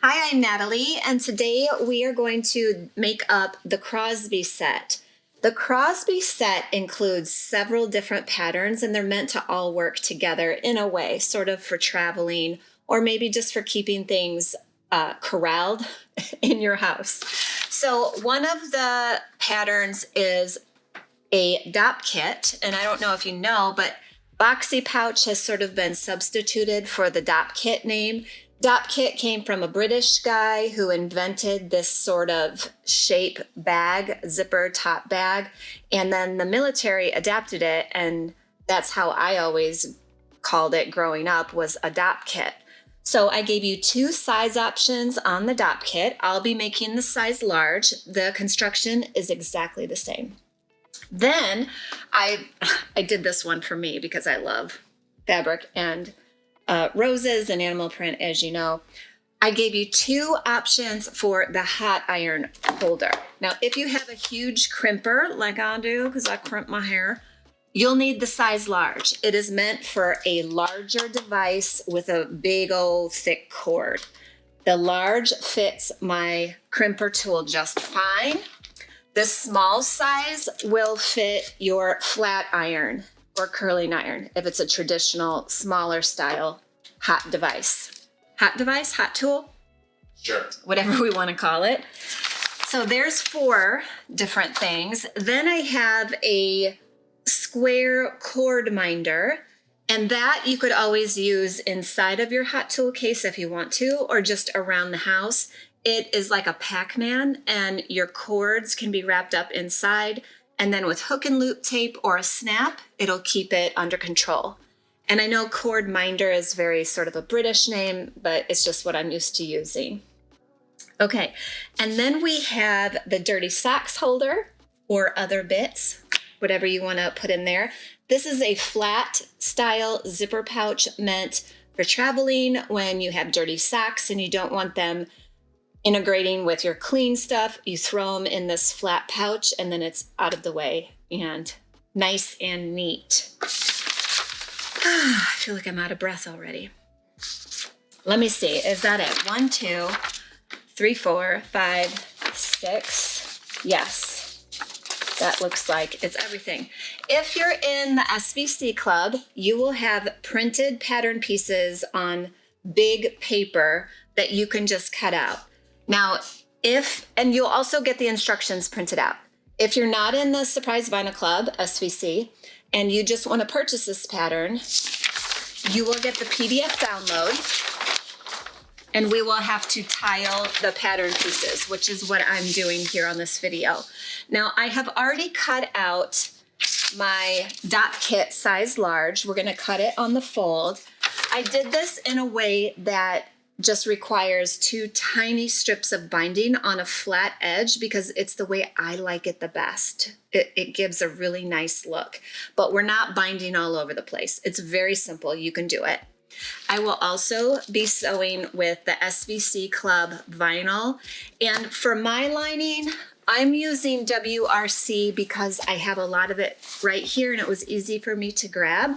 Hi, I'm Natalie, and today we are going to make up the Crosby set. The Crosby set includes several different patterns, and they're meant to all work together in a way, sort of for traveling or maybe just for keeping things corralled in your house. So one of the patterns is a DOPP kit, and I don't know if you know, but Boxy Pouch has sort of been substituted for the DOPP kit name. DOPP kit came from a British guy who invented this sort of shape bag, zipper top bag, and then the military adapted it, and that's how I always called it growing up, was a DOPP kit. So I gave you two size options on the DOPP kit. I'll be making the size large. The construction is exactly the same. Then I did this one for me because I love fabric and roses and animal print, as you know. I gave you two options for the hot iron holder. Now, if you have a huge crimper like I do, because I crimp my hair, you'll need the size large. It is meant for a larger device with a big old thick cord. The large fits my crimper tool just fine. The small size will fit your flat iron or curling iron if it's a traditional smaller style hot device. Hot tool? Sure. Whatever we want to call it. So there's 4 different things. Then I have a square cord minder, and that you could always use inside of your hot tool case if you want to, or just around the house. It is like a Pac-Man, and your cords can be wrapped up inside, and then with hook and loop tape or a snap, it'll keep it under control. And I know cord minder is very sort of a British name, but it's just what I'm used to using. Okay, and then we have the dirty socks holder or other bits, whatever you want to put in there. This is a flat style zipper pouch meant for traveling when you have dirty socks and you don't want them integrating with your clean stuff. You throw them in this flat pouch and then it's out of the way and nice and neat. I feel like I'm out of breath already. Let me see. Is that it? 1, 2, 3, 4, 5, 6. Yes. That looks like it's everything. If you're in the SVC club, you will have printed pattern pieces on big paper that you can just cut out. Now, and you'll also get the instructions printed out. If you're not in the Surprise Vinyl Club, SVC, and you just want to purchase this pattern, you will get the PDF download, and we will have to tile the pattern pieces, which is what I'm doing here on this video. Now, I have already cut out my DOPP kit size large. We're going to cut it on the fold. I did this in a way that just requires 2 tiny strips of binding on a flat edge because it's the way I like it the best. It gives a really nice look, but we're not binding all over the place. It's very simple. You can do it. I will also be sewing with the SVC Club vinyl. And for my lining, I'm using WRC because I have a lot of it right here and it was easy for me to grab.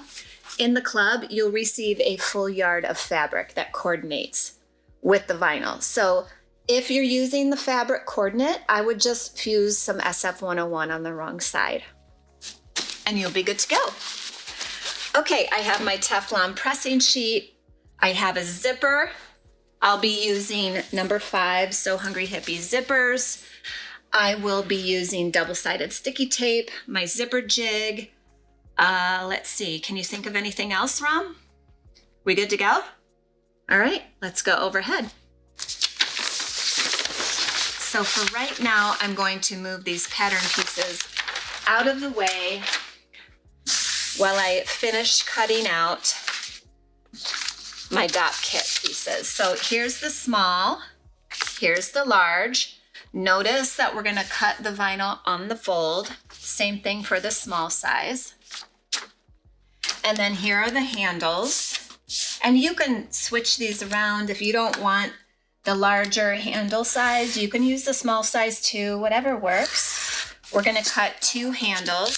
In the club, you'll receive a full yard of fabric that coordinates with the vinyl. So if you're using the fabric coordinate, I would just fuse some SF101 on the wrong side and you'll be good to go. Okay, I have my Teflon pressing sheet. I have a zipper. I'll be using number 5 So Hungry Hippie zippers. I will be using double-sided sticky tape, my zipper jig. Let's see, can you think of anything else, Rom? We good to go? All right, let's go overhead. So for right now, I'm going to move these pattern pieces out of the way while I finish cutting out my DOPP kit pieces. So here's the small, here's the large. Notice that we're gonna cut the vinyl on the fold. Same thing for the small size. And then here are the handles. And you can switch these around. If you don't want the larger handle size, you can use the small size too, whatever works. We're gonna cut 2 handles.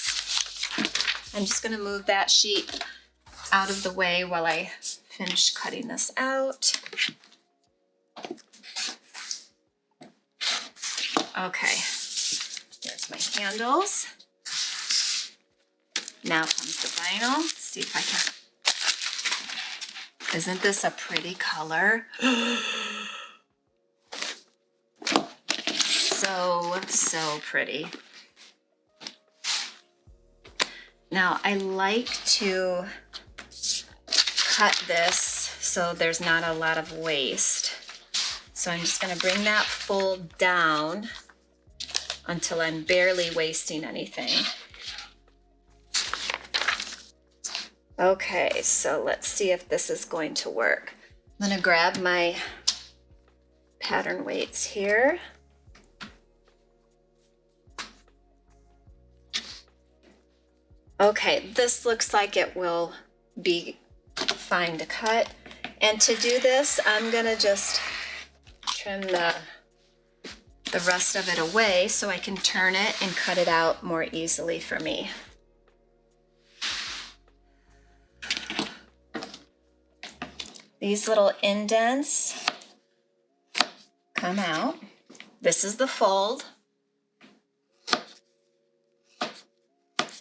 I'm just gonna move that sheet out of the way while I finish cutting this out. Okay, there's my handles. Now comes the vinyl. Let's see if I can. Isn't this a pretty color? So pretty. Now I like to cut this so there's not a lot of waste. So I'm just gonna bring that fold down until I'm barely wasting anything. Okay, so let's see if this is going to work. I'm gonna grab my pattern weights here. Okay, this looks like it will be fine to cut. And to do this, I'm gonna just trim the rest of it away so I can turn it and cut it out more easily for me. These little indents come out. This is the fold.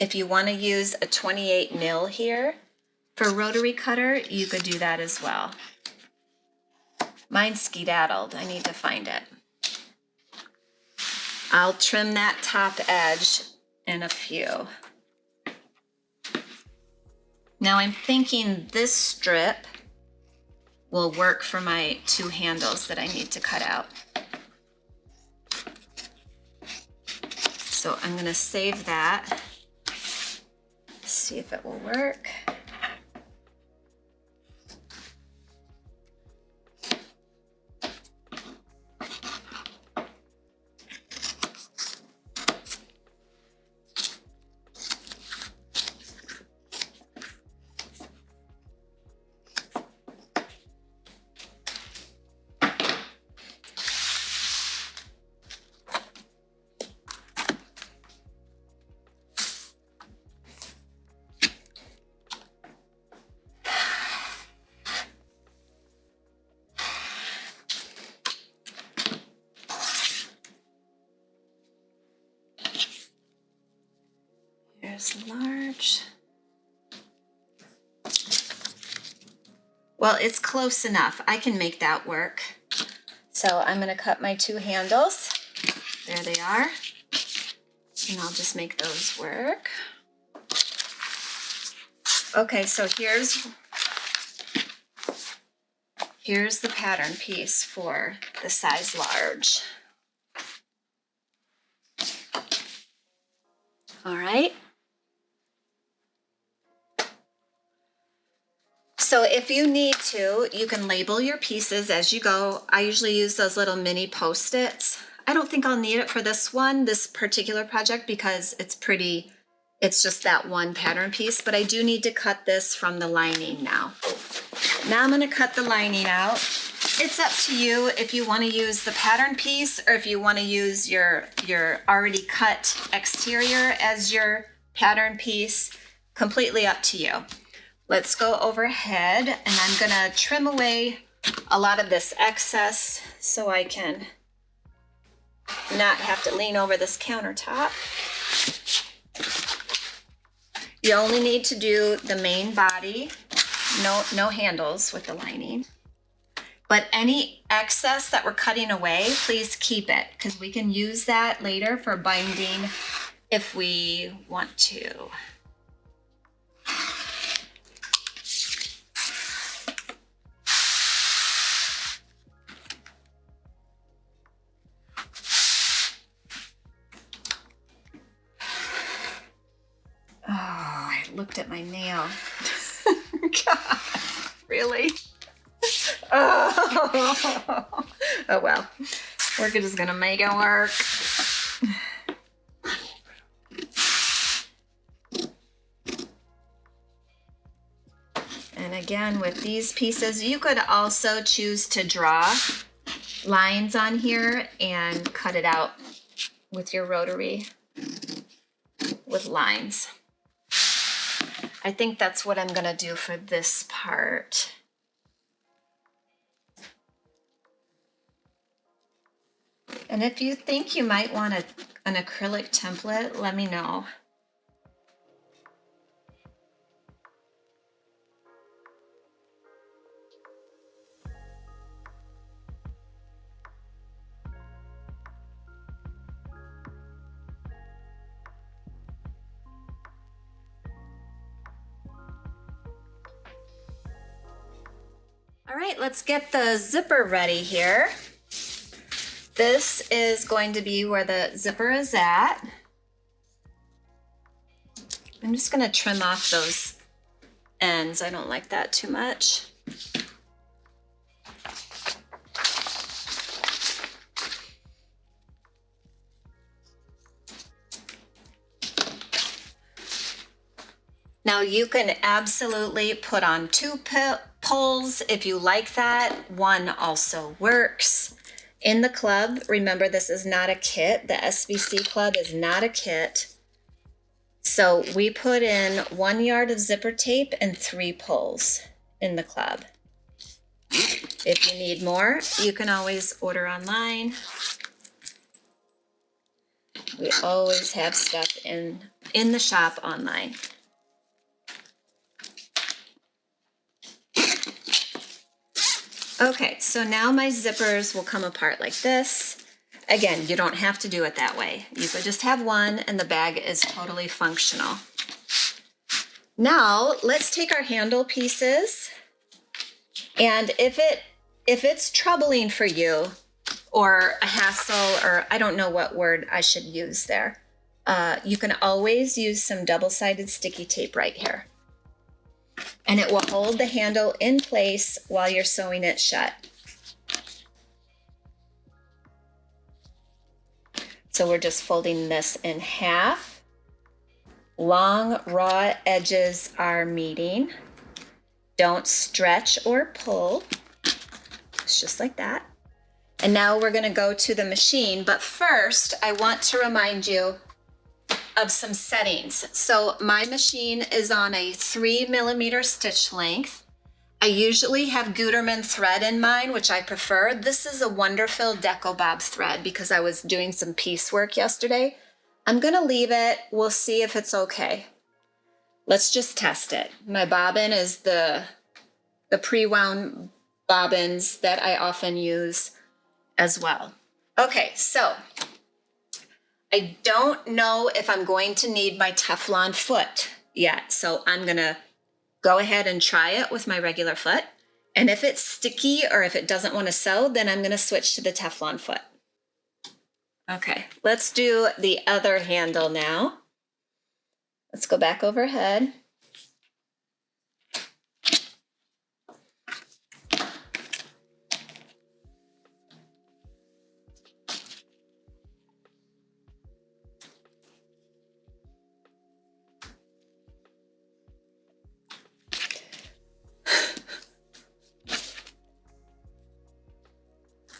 If you want to use a 28 mil here for rotary cutter, you could do that as well. Mine's skedaddled. I need to find it. I'll trim that top edge in a few. Now I'm thinking this strip will work for my two handles that I need to cut out. So I'm going to save that. See if it will work. Here's large. Well, it's close enough. I can make that work. So I'm going to cut my two handles. There they are. And I'll just make those work. Okay, so here's the pattern piece for the size large. All right. So if you need to, you can label your pieces as you go. I usually use those little mini Post-its. I don't think I'll need it for this particular project, because it's just that one pattern piece, but I do need to cut this from the lining now. Now I'm gonna cut the lining out. It's up to you if you wanna use the pattern piece or if you wanna use your already cut exterior as your pattern piece. Completely up to you. Let's go overhead, and I'm gonna trim away a lot of this excess so I can not have to lean over this countertop. You only need to do the main body, no handles with the lining. But any excess that we're cutting away, please keep it, because we can use that later for binding if we want to. Looked at my nail. God, really? Oh well, we're just gonna make it work. And again, with these pieces, you could also choose to draw lines on here and cut it out with your rotary with lines. I think that's what I'm gonna do for this part. And if you think you might want an acrylic template, let me know. All right, let's get the zipper ready here. This is going to be where the zipper is at. I'm just going to trim off those ends. I don't like that too much. Now you can absolutely put on two pulls if you like that. One also works. In the club, remember this is not a kit. The SVC club is not a kit. So we put in 1 yard of zipper tape and 3 pulls in the club. If you need more, you can always order online. We always have stuff in the shop online. Okay, so now my zippers will come apart like this. Again, you don't have to do it that way. You could just have one and the bag is totally functional. Now, let's take our handle pieces. And if it's troubling for you, or a hassle, or I don't know what word I should use there, you can always use some double-sided sticky tape right here. And it will hold the handle in place while you're sewing it shut. So we're just folding this in half. Long, raw edges are meeting. Don't stretch or pull. It's just like that. And now we're going to go to the machine. But first, I want to remind you of some settings. So my machine is on a 3mm stitch length. I usually have Gutermann thread in mine, which I prefer. This is a Wonderful Deco Bob thread because I was doing some piecework yesterday. I'm gonna leave it. We'll see if it's okay. Let's just test it. My bobbin is the pre-wound bobbins that I often use as well. Okay, so I don't know if I'm going to need my Teflon foot yet, so I'm gonna go ahead and try it with my regular foot. And if it's sticky or if it doesn't want to sew, then I'm gonna switch to the Teflon foot. Okay, let's do the other handle now. Let's go back overhead.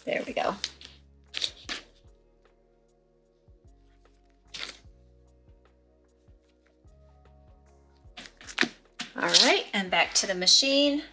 There we go. All right, and back to the machine.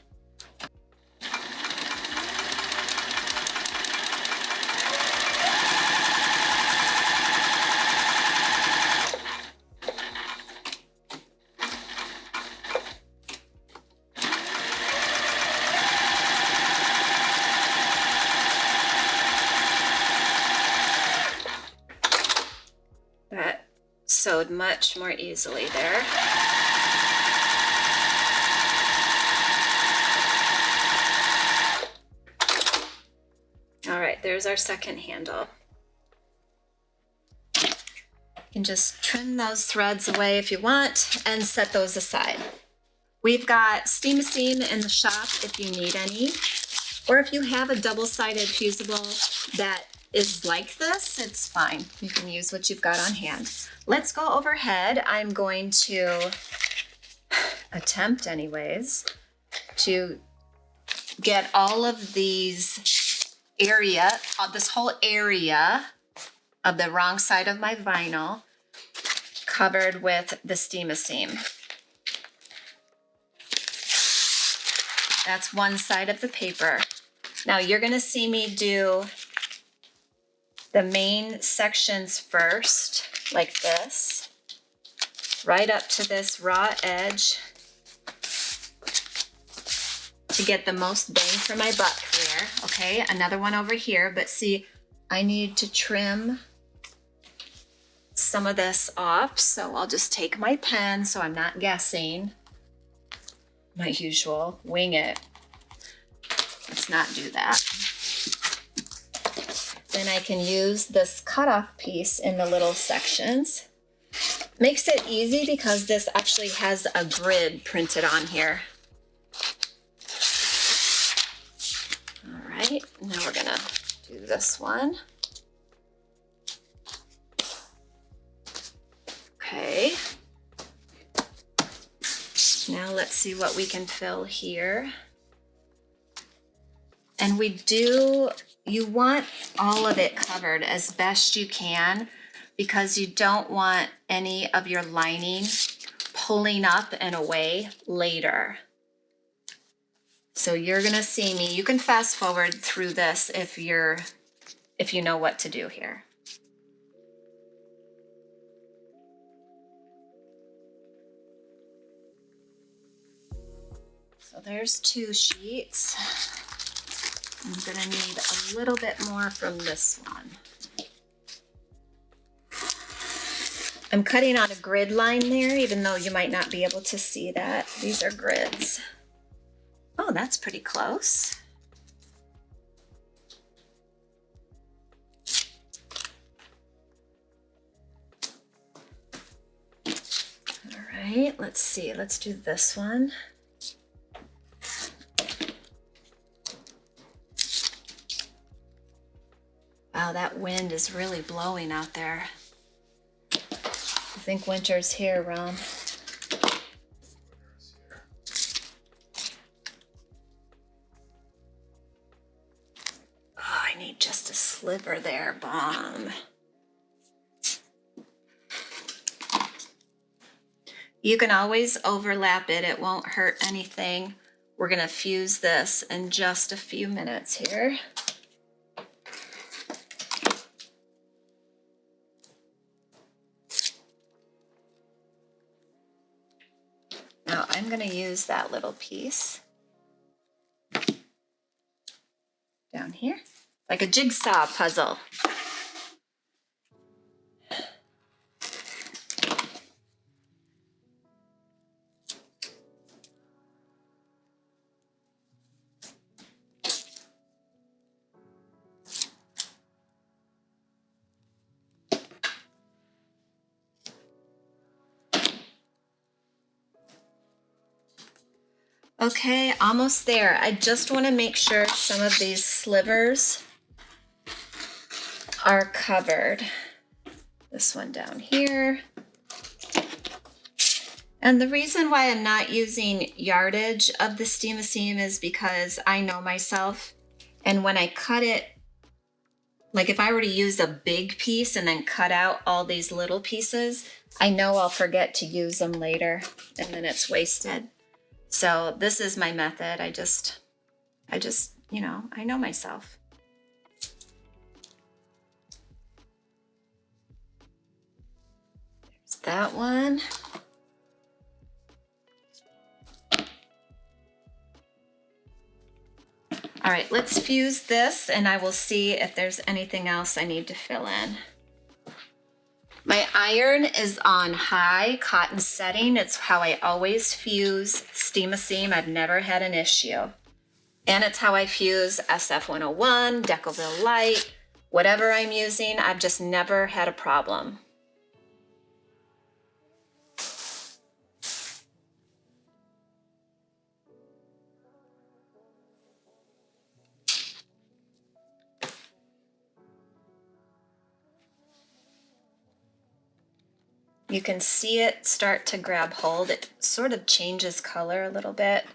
That sewed much more easily there. All right, there's our second handle. You can just trim those threads away if you want and set those aside. We've got steam seam in the shop if you need any, or if you have a double-sided fusible that is like this, it's fine. You can use what you've got on hand. Let's go overhead. I'm going to attempt anyways to get all of these this whole area of the wrong side of my vinyl covered with the steam seam. That's one side of the paper. Now you're gonna see me do the main sections first, like this, right up to this raw edge to get the most bang for my buck here. Okay, another one over here, but see, I need to trim some of this off, so I'll just take my pen so I'm not guessing. My usual, wing it. Let's not do that. Then I can use this cutoff piece in the little sections. Makes it easy because this actually has a grid printed on here. All right, now we're gonna do this one. Okay. Now let's see what we can fill here. And you want all of it covered as best you can because you don't want any of your lining pulling up and away later. So you're gonna see me, you can fast forward through this if you know what to do here. So there's 2 sheets. I'm gonna need a little bit more from this one. I'm cutting on a grid line there, even though you might not be able to see that. These are grids. Oh, that's pretty close. All right, let's see, let's do this one. Wow, that wind is really blowing out there. I think winter's here, Ron. Oh, I need just a sliver there, bomb. You can always overlap it, it won't hurt anything. We're gonna fuse this in just a few minutes here. Now I'm going to use that little piece down here, like a jigsaw puzzle. Okay, almost there. I just want to make sure some of these slivers are covered. This one down here. And the reason why I'm not using yardage of the steam-a-seam is because I know myself, and when I cut it, like if I were to use a big piece and then cut out all these little pieces, I know I'll forget to use them later and then it's wasted. So this is my method. I just, you know, I know myself. There's that one. All right, let's fuse this and I will see if there's anything else I need to fill in. My iron is on high cotton setting. It's how I always fuse steam-a-seam. I've never had an issue. And it's how I fuse SF101, Decoville Light, whatever I'm using. I've just never had a problem. You can see it start to grab hold. It sort of changes color a little bit.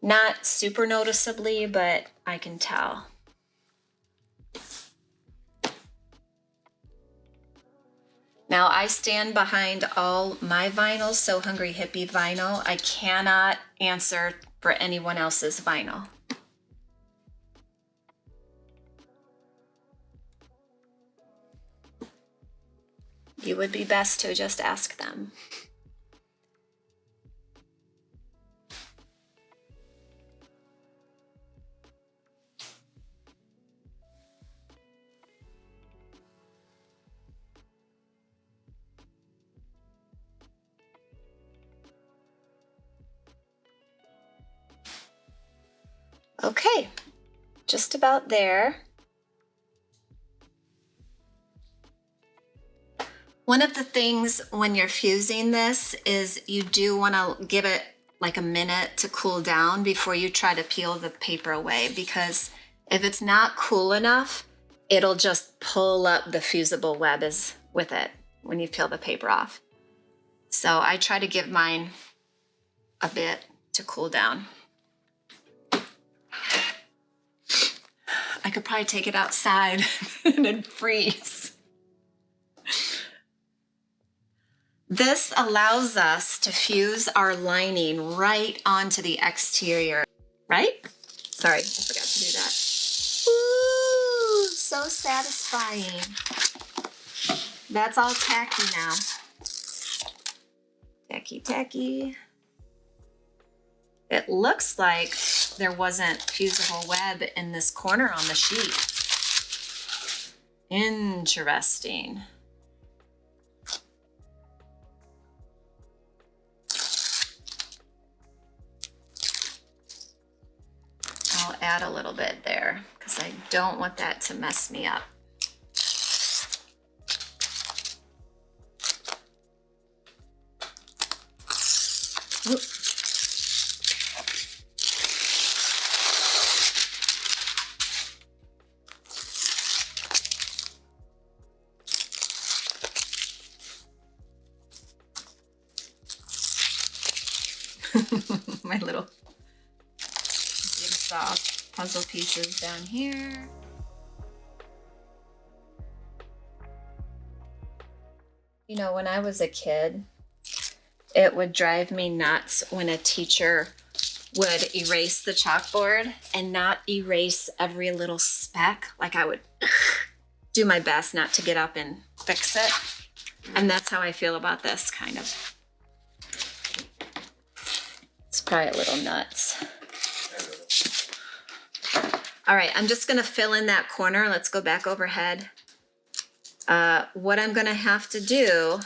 Not super noticeably, but I can tell. Now I stand behind all my vinyls, So Hungry Hippie vinyl. I cannot answer for anyone else's vinyl. you would be best to just ask them. Okay, just about there. One of the things when you're fusing this is you do want to give it like a minute to cool down before you try to peel the paper away, because if it's not cool enough, it'll just pull up the fusible web with it when you peel the paper off. So I try to give mine a bit to cool down. I could probably take it outside and it'd freeze. This allows us to fuse our lining right onto the exterior, right? Sorry, I forgot to do that. Ooh, so satisfying. That's all tacky now. Tacky, tacky. It looks like there wasn't fusible web in this corner on the sheet. Interesting. I'll add a little bit there because I don't want that to mess me up. Oop. My little jigsaw puzzle pieces down here. You know, when I was a kid, it would drive me nuts when a teacher would erase the chalkboard and not erase every little speck. Like I would do my best not to get up and fix it. And that's how I feel about this, kind of. It's probably a little nuts. All right, I'm just gonna fill in that corner. Let's go back overhead. What I'm gonna have to do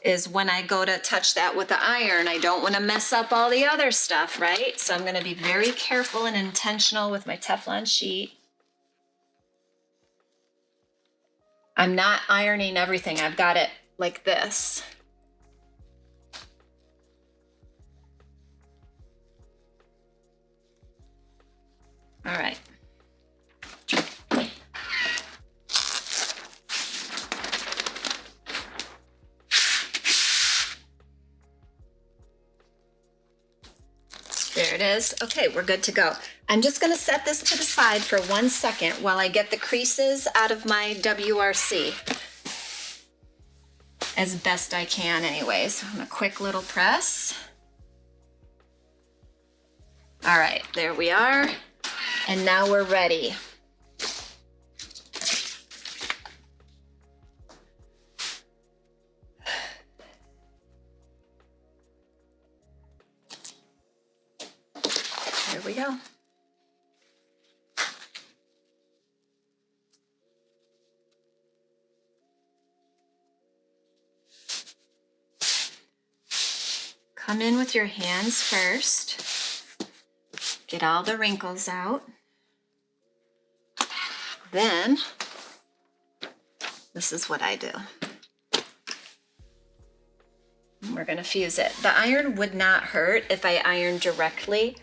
is when I go to touch that with the iron, I don't wanna mess up all the other stuff, right? So I'm gonna be very careful and intentional with my Teflon sheet. I'm not ironing everything. I've got it like this. All right. There it is. Okay, we're good to go. I'm just going to set this to the side for 1 second while I get the creases out of my WRC. As best I can anyways. A quick little press. All right, there we are. And now we're ready. There we go. Come in with your hands first. Get all the wrinkles out. Then, this is what I do. We're gonna fuse it. The iron would not hurt if I ironed directly,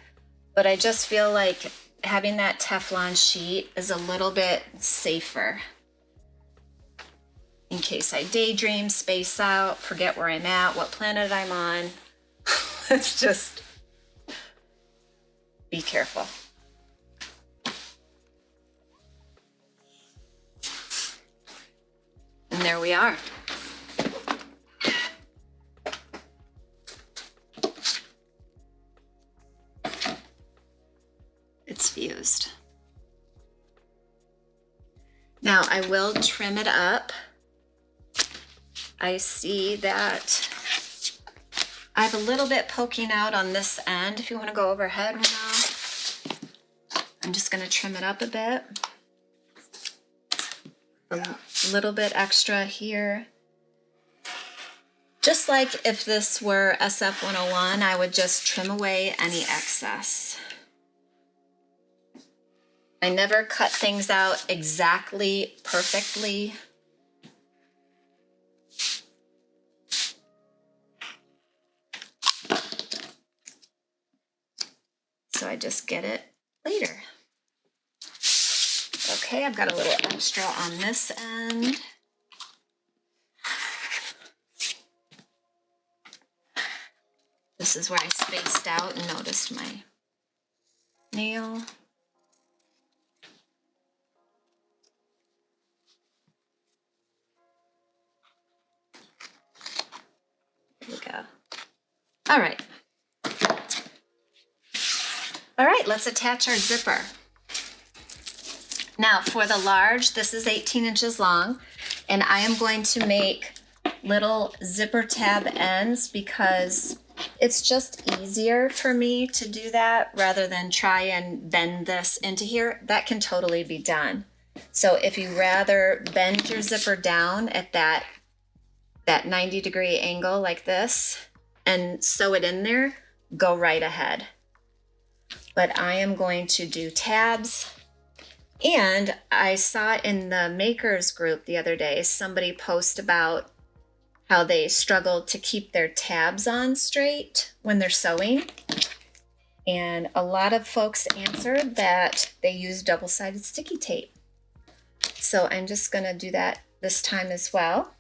but I just feel like having that Teflon sheet is a little bit safer. In case I daydream, space out, forget where I'm at, what planet I'm on. Let's just be careful. And there we are. It's fused. Now I will trim it up. I see that I have a little bit poking out on this end. If you want to go overhead now, I'm just going to trim it up a bit. A little bit extra here. Just like if this were SF 101, I would just trim away any excess. I never cut things out exactly perfectly. So I just get it later. Okay, I've got a little extra on this end. This is where I spaced out and noticed my nail. There we go. All right. All right, let's attach our zipper. Now for the large, this is 18 inches long, and I am going to make little zipper tab ends because it's just easier for me to do that rather than try and bend this into here. That can totally be done. So if you rather bend your zipper down at that 90-degree angle like this and sew it in there, go right ahead. But I am going to do tabs. And I saw in the makers group the other day, somebody post about how they struggled to keep their tabs on straight when they're sewing. And a lot of folks answered that they use double-sided sticky tape. So I'm just gonna do that this time as well.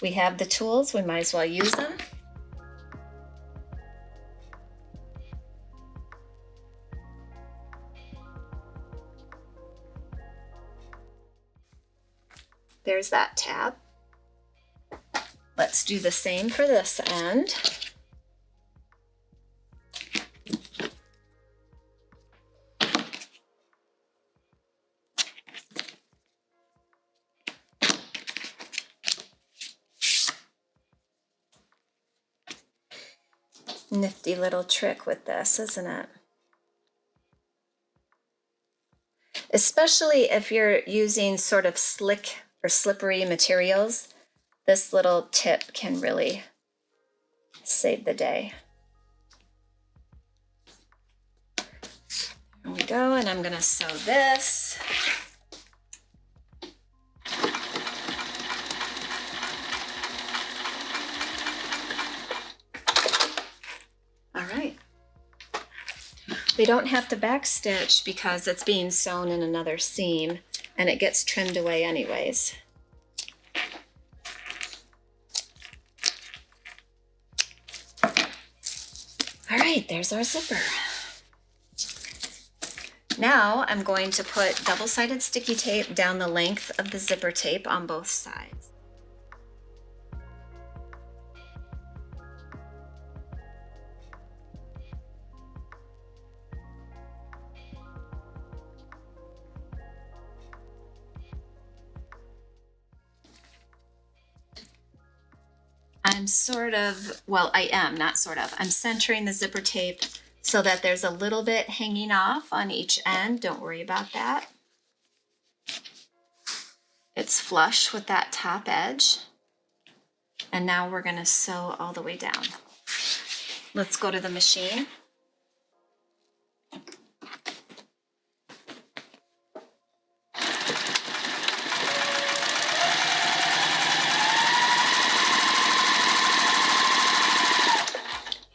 We have the tools, we might as well use them. There's that tab. Let's do the same for this end. Nifty little trick with this, isn't it? Especially if you're using sort of slick or slippery materials, this little tip can really save the day. There we go, and I'm gonna sew this. All right. We don't have to backstitch because it's being sewn in another seam and it gets trimmed away anyways. All right, there's our zipper. Now I'm going to put double-sided sticky tape down the length of the zipper tape on both sides. I'm centering the zipper tape so that there's a little bit hanging off on each end. Don't worry about that. It's flush with that top edge. And now we're going to sew all the way down. Let's go to the machine.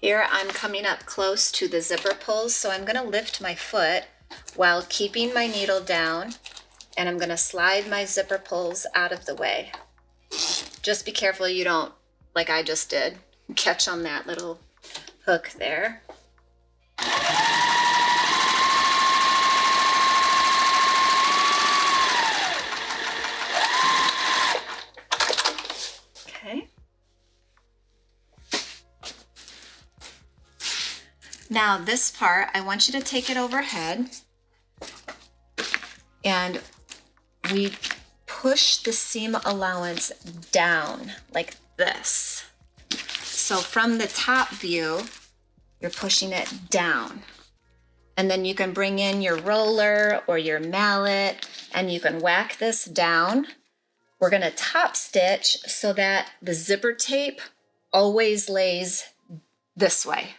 Here I'm coming up close to the zipper pulls, so I'm going to lift my foot while keeping my needle down, and I'm going to slide my zipper pulls out of the way. Just be careful you don't, like I just did, catch on that little hook there. Okay. Now this part, I want you to take it overhead and we push the seam allowance down like this. So from the top view, you're pushing it down. And then you can bring in your roller or your mallet and you can whack this down. We're gonna top stitch so that the zipper tape always lays this way,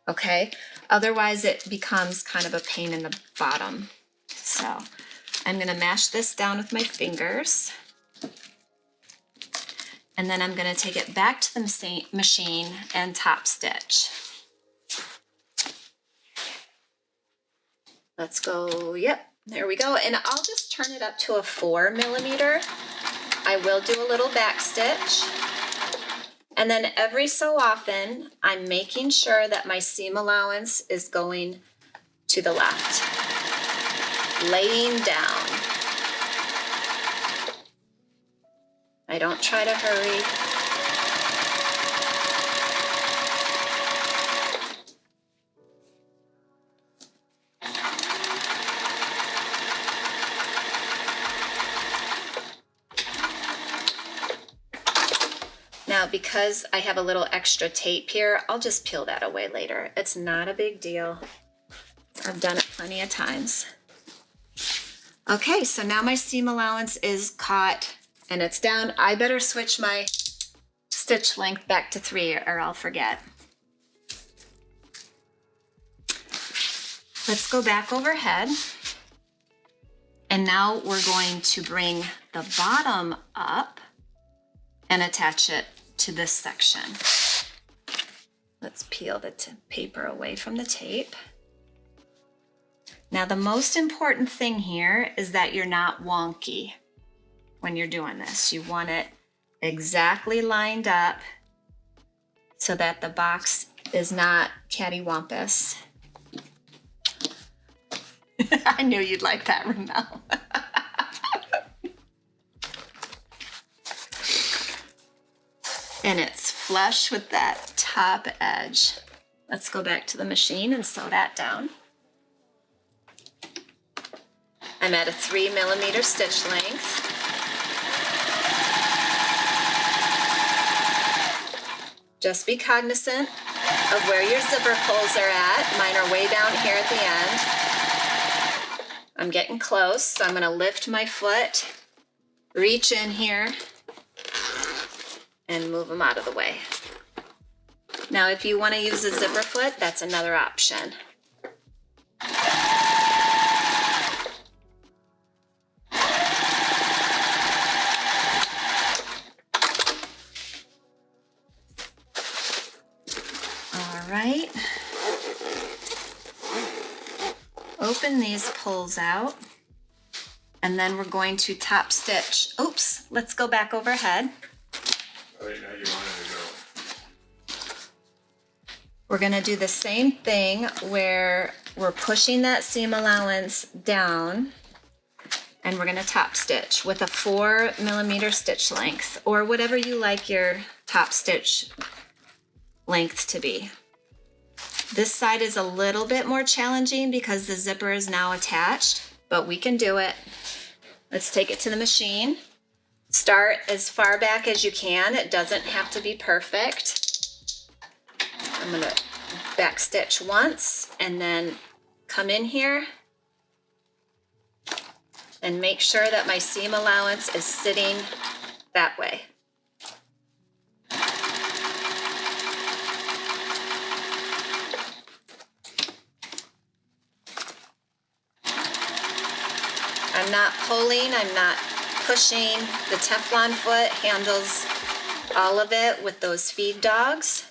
okay? Otherwise it becomes kind of a pain in the bottom. So I'm gonna mash this down with my fingers. And then I'm gonna take it back to the machine and top stitch. Let's go, yep, there we go. And I'll just turn it up to a 4 millimeter. I will do a little back stitch. And then every so often, I'm making sure that my seam allowance is going to the left, laying down. I don't try to hurry. Now, because I have a little extra tape here, I'll just peel that away later. It's not a big deal. I've done it plenty of times. Okay, so now my seam allowance is caught and it's down. I better switch my stitch length back to 3 or I'll forget. Let's go back overhead. And now we're going to bring the bottom up and attach it to this section. Let's peel the paper away from the tape. Now the most important thing here is that you're not wonky when you're doing this. You want it exactly lined up so that the box is not cattywampus. I knew you'd like that, Ramel. And it's flush with that top edge. Let's go back to the machine and sew that down. I'm at a 3 millimeter stitch length. Just be cognizant of where your zipper pulls are at. Mine are way down here at the end. I'm getting close, so I'm gonna lift my foot, reach in here, and move them out of the way. Now, if you want to use a zipper foot, that's another option. All right. Open these pulls out, and then we're going to top stitch. Oops, let's go back overhead. We're gonna do the same thing where we're pushing that seam allowance down and we're gonna top stitch with a 4 millimeter stitch length or whatever you like your top stitch length to be. This side is a little bit more challenging because the zipper is now attached, but we can do it. Let's take it to the machine. Start as far back as you can. It doesn't have to be perfect. I'm gonna back stitch once and then come in here and make sure that my seam allowance is sitting that way. I'm not pulling, I'm not pushing. The Teflon foot handles all of it with those feed dogs.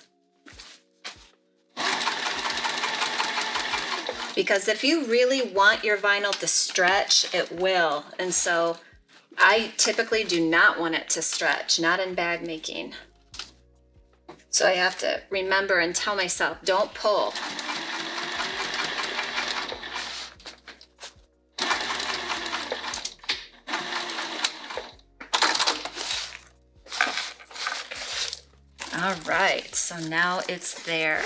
Because if you really want your vinyl to stretch, it will. And so I typically do not want it to stretch, not in bag making. So I have to remember and tell myself, don't pull. All right, so now it's there.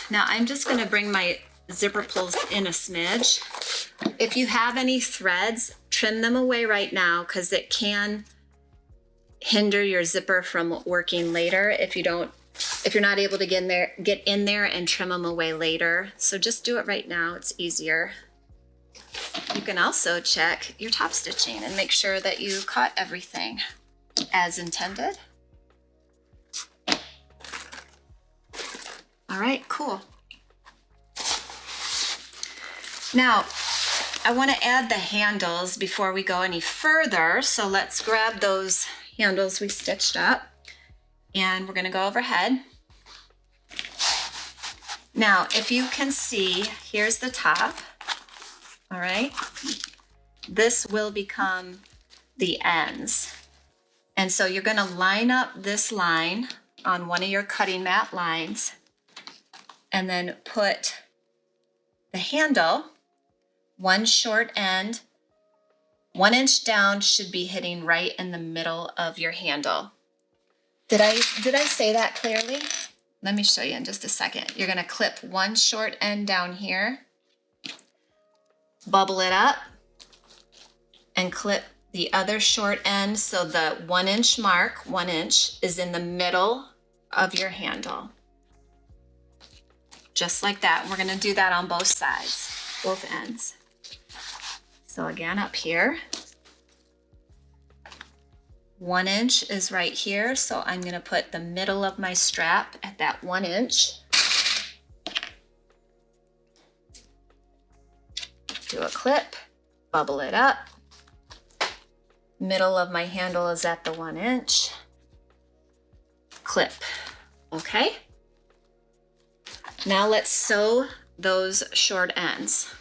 Now I'm just gonna bring my zipper pulls in a smidge. If you have any threads, trim them away right now because it can hinder your zipper from working later if you're not able to get in there and trim them away later. So just do it right now, it's easier. You can also check your top stitching and make sure that you caught everything as intended. All right, cool. Now, I want to add the handles before we go any further. So let's grab those handles we stitched up and we're going to go overhead. Now, if you can see, here's the top. All right. This will become the ends. And so you're going to line up this line on one of your cutting mat lines and then put the handle, one short end, 1 inch down should be hitting right in the middle of your handle. Did I say that clearly? Let me show you in just a second. You're going to clip one short end down here, bubble it up, and clip the other short end so the 1 inch mark, 1 inch, is in the middle of your handle. Just like that. We're going to do that on both sides, both ends. So again, up here, 1 inch is right here. So I'm going to put the middle of my strap at that 1 inch. Do a clip, bubble it up. Middle of my handle is at the 1 inch. Clip. Okay. Now let's sew those short ends.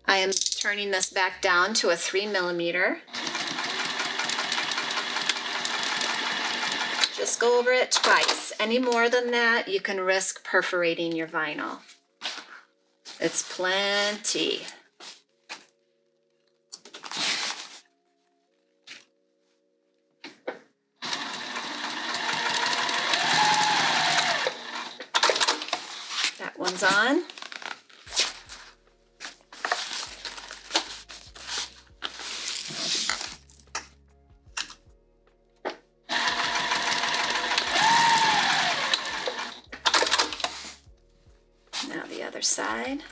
I am turning this back down to a 3 millimeter. Just go over it twice. Any more than that, you can risk perforating your vinyl. It's plenty. That one's on. Now the other side.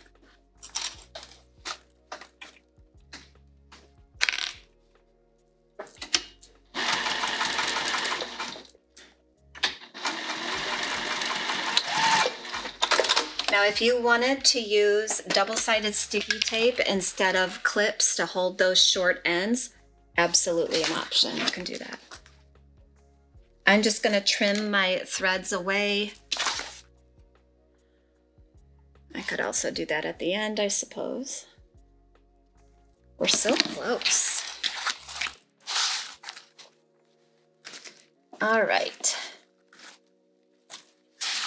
Now, if you wanted to use double-sided sticky tape instead of clips to hold those short ends, absolutely an option. You can do that. I'm just going to trim my threads away. I could also do that at the end, I suppose. We're so close. All right.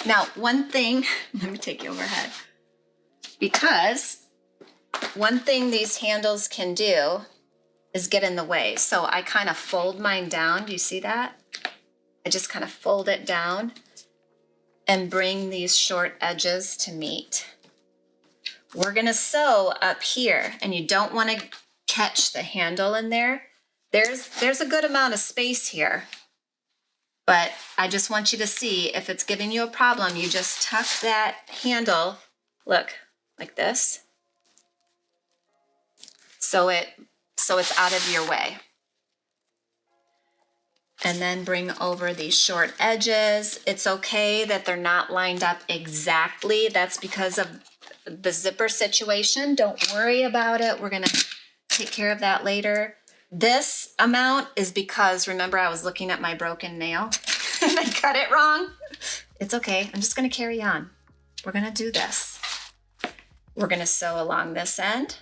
Now, one thing, let me take you overhead, because one thing these handles can do is get in the way. So I kind of fold mine down. Do you see that? I just kind of fold it down and bring these short edges to meet. We're going to sew up here, and you don't want to catch the handle in there. There's a good amount of space here. But I just want you to see if it's giving you a problem, you just tuck that handle, look, like this. So it's out of your way. And then bring over these short edges. It's okay that they're not lined up exactly. That's because of the zipper situation. Don't worry about it. We're gonna take care of that later. This amount is because, remember, I was looking at my broken nail and I cut it wrong. It's okay. I'm just going to carry on. We're going to do this. We're going to sew along this end.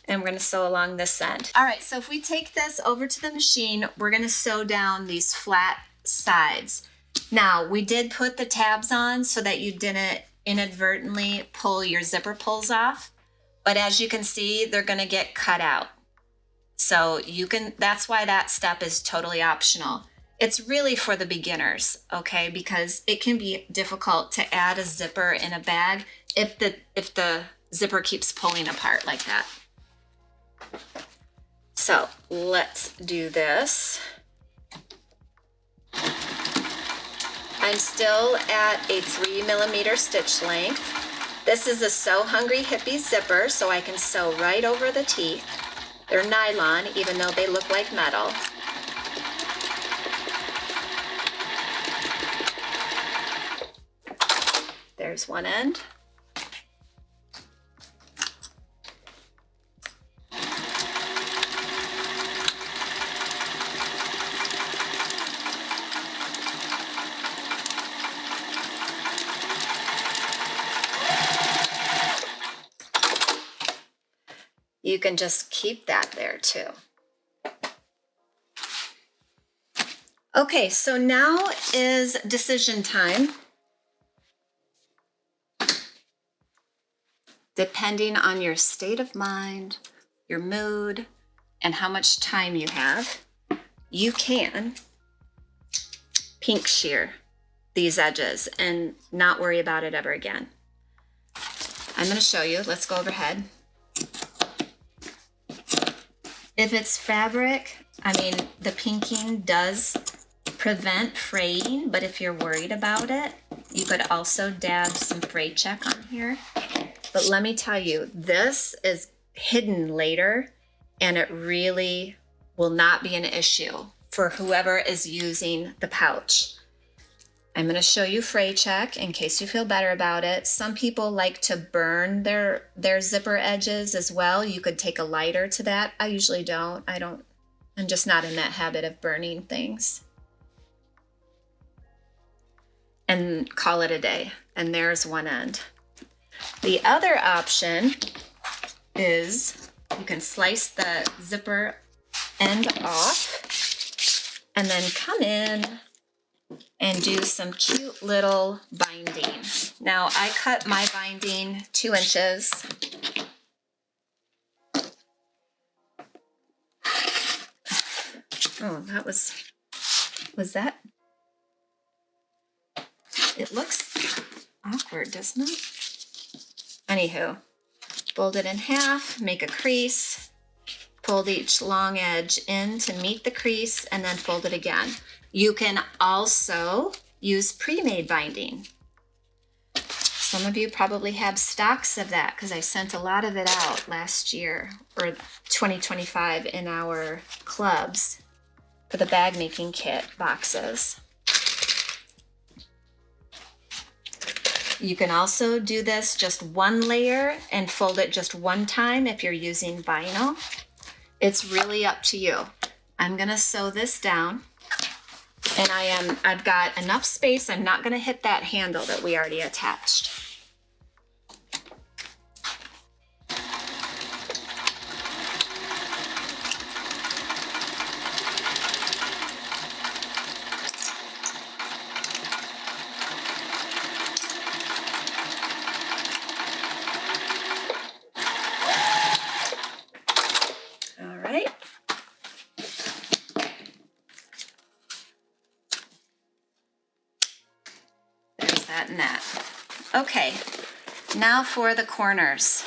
And we're going to sew along this end. All right, so if we take this over to the machine, we're going to sew down these flat sides. Now, we did put the tabs on so that you didn't inadvertently pull your zipper pulls off. But as you can see, they're going to get cut out. So that's why that step is totally optional. It's really for the beginners, okay? Because it can be difficult to add a zipper in a bag if the zipper keeps pulling apart like that. So let's do this. I'm still at a 3mm stitch length. This is a Sew Hungry Hippie zipper, so I can sew right over the teeth. They're nylon, even though they look like metal. There's one end. You can just keep that there too. Okay, so now is decision time. Depending on your state of mind, your mood, and how much time you have, you can pink shear these edges and not worry about it ever again. I'm going to show you. Let's go overhead. If it's fabric, I mean, the pinking does prevent fraying, but if you're worried about it, you could also dab some fray check on here. But let me tell you, this is hidden later, and it really will not be an issue for whoever is using the pouch. I'm going to show you fray check in case you feel better about it. Some people like to burn their zipper edges as well. You could take a lighter to that. I usually don't. I'm just not in that habit of burning things. And call it a day. And there's one end. The other option is you can slice the zipper end off and then come in and do some cute little binding. Now I cut my binding 2 inches. Oh, was that? It looks awkward, doesn't it? Anywho, fold it in half, make a crease, fold each long edge in to meet the crease, and then fold it again. You can also use pre-made binding. Some of you probably have stocks of that because I sent a lot of it out last year, or 2025 in our clubs for the bag making kit boxes. You can also do this just one layer and fold it just one time if you're using vinyl. It's really up to you. I'm gonna sew this down, and I've got enough space. I'm not gonna hit that handle that we already attached. And that. Okay, now for the corners.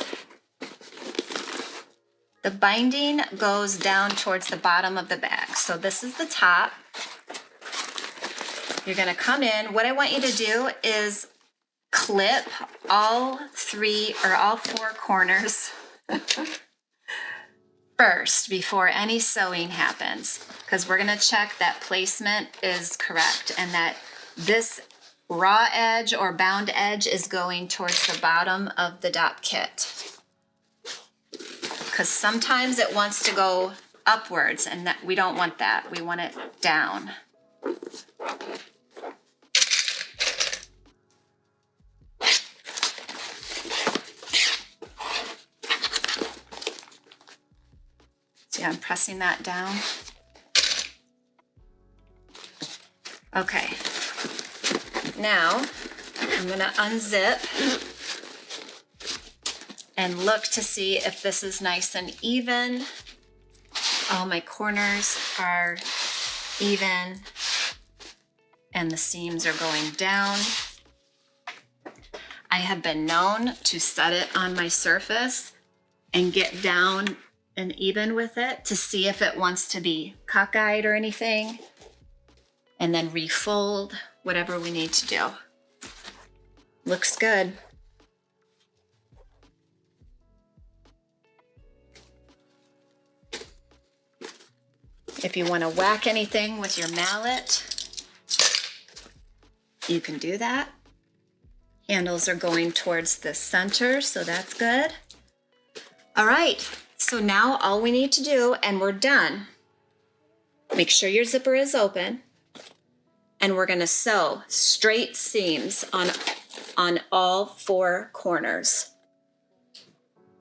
The binding goes down towards the bottom of the bag. So this is the top. You're gonna come in. What I want you to do is clip all 4 corners first before any sewing happens, because we're gonna check that placement is correct and that this raw edge or bound edge is going towards the bottom of the DOPP kit. Because sometimes it wants to go upwards, and that we don't want that. We want it down. See, I'm pressing that down. Okay. Now, I'm going to unzip and look to see if this is nice and even. All my corners are even. and the seams are going down. I have been known to set it on my surface and get down and even with it to see if it wants to be cockeyed or anything, and then refold, whatever we need to do. Looks good. If you want to whack anything with your mallet, you can do that. Handles are going towards the center, so that's good. All right, so now all we need to do, and we're done, make sure your zipper is open, and we're going to sew straight seams on all 4 corners.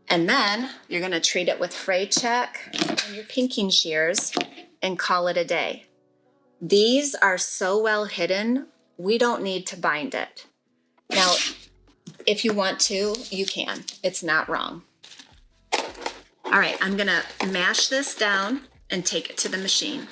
And then you're going to treat it with fray check and your pinking shears and call it a day. These are so well hidden, we don't need to bind it. Now, if you want to, you can. It's not wrong. All right, I'm going to mash this down and take it to the machine.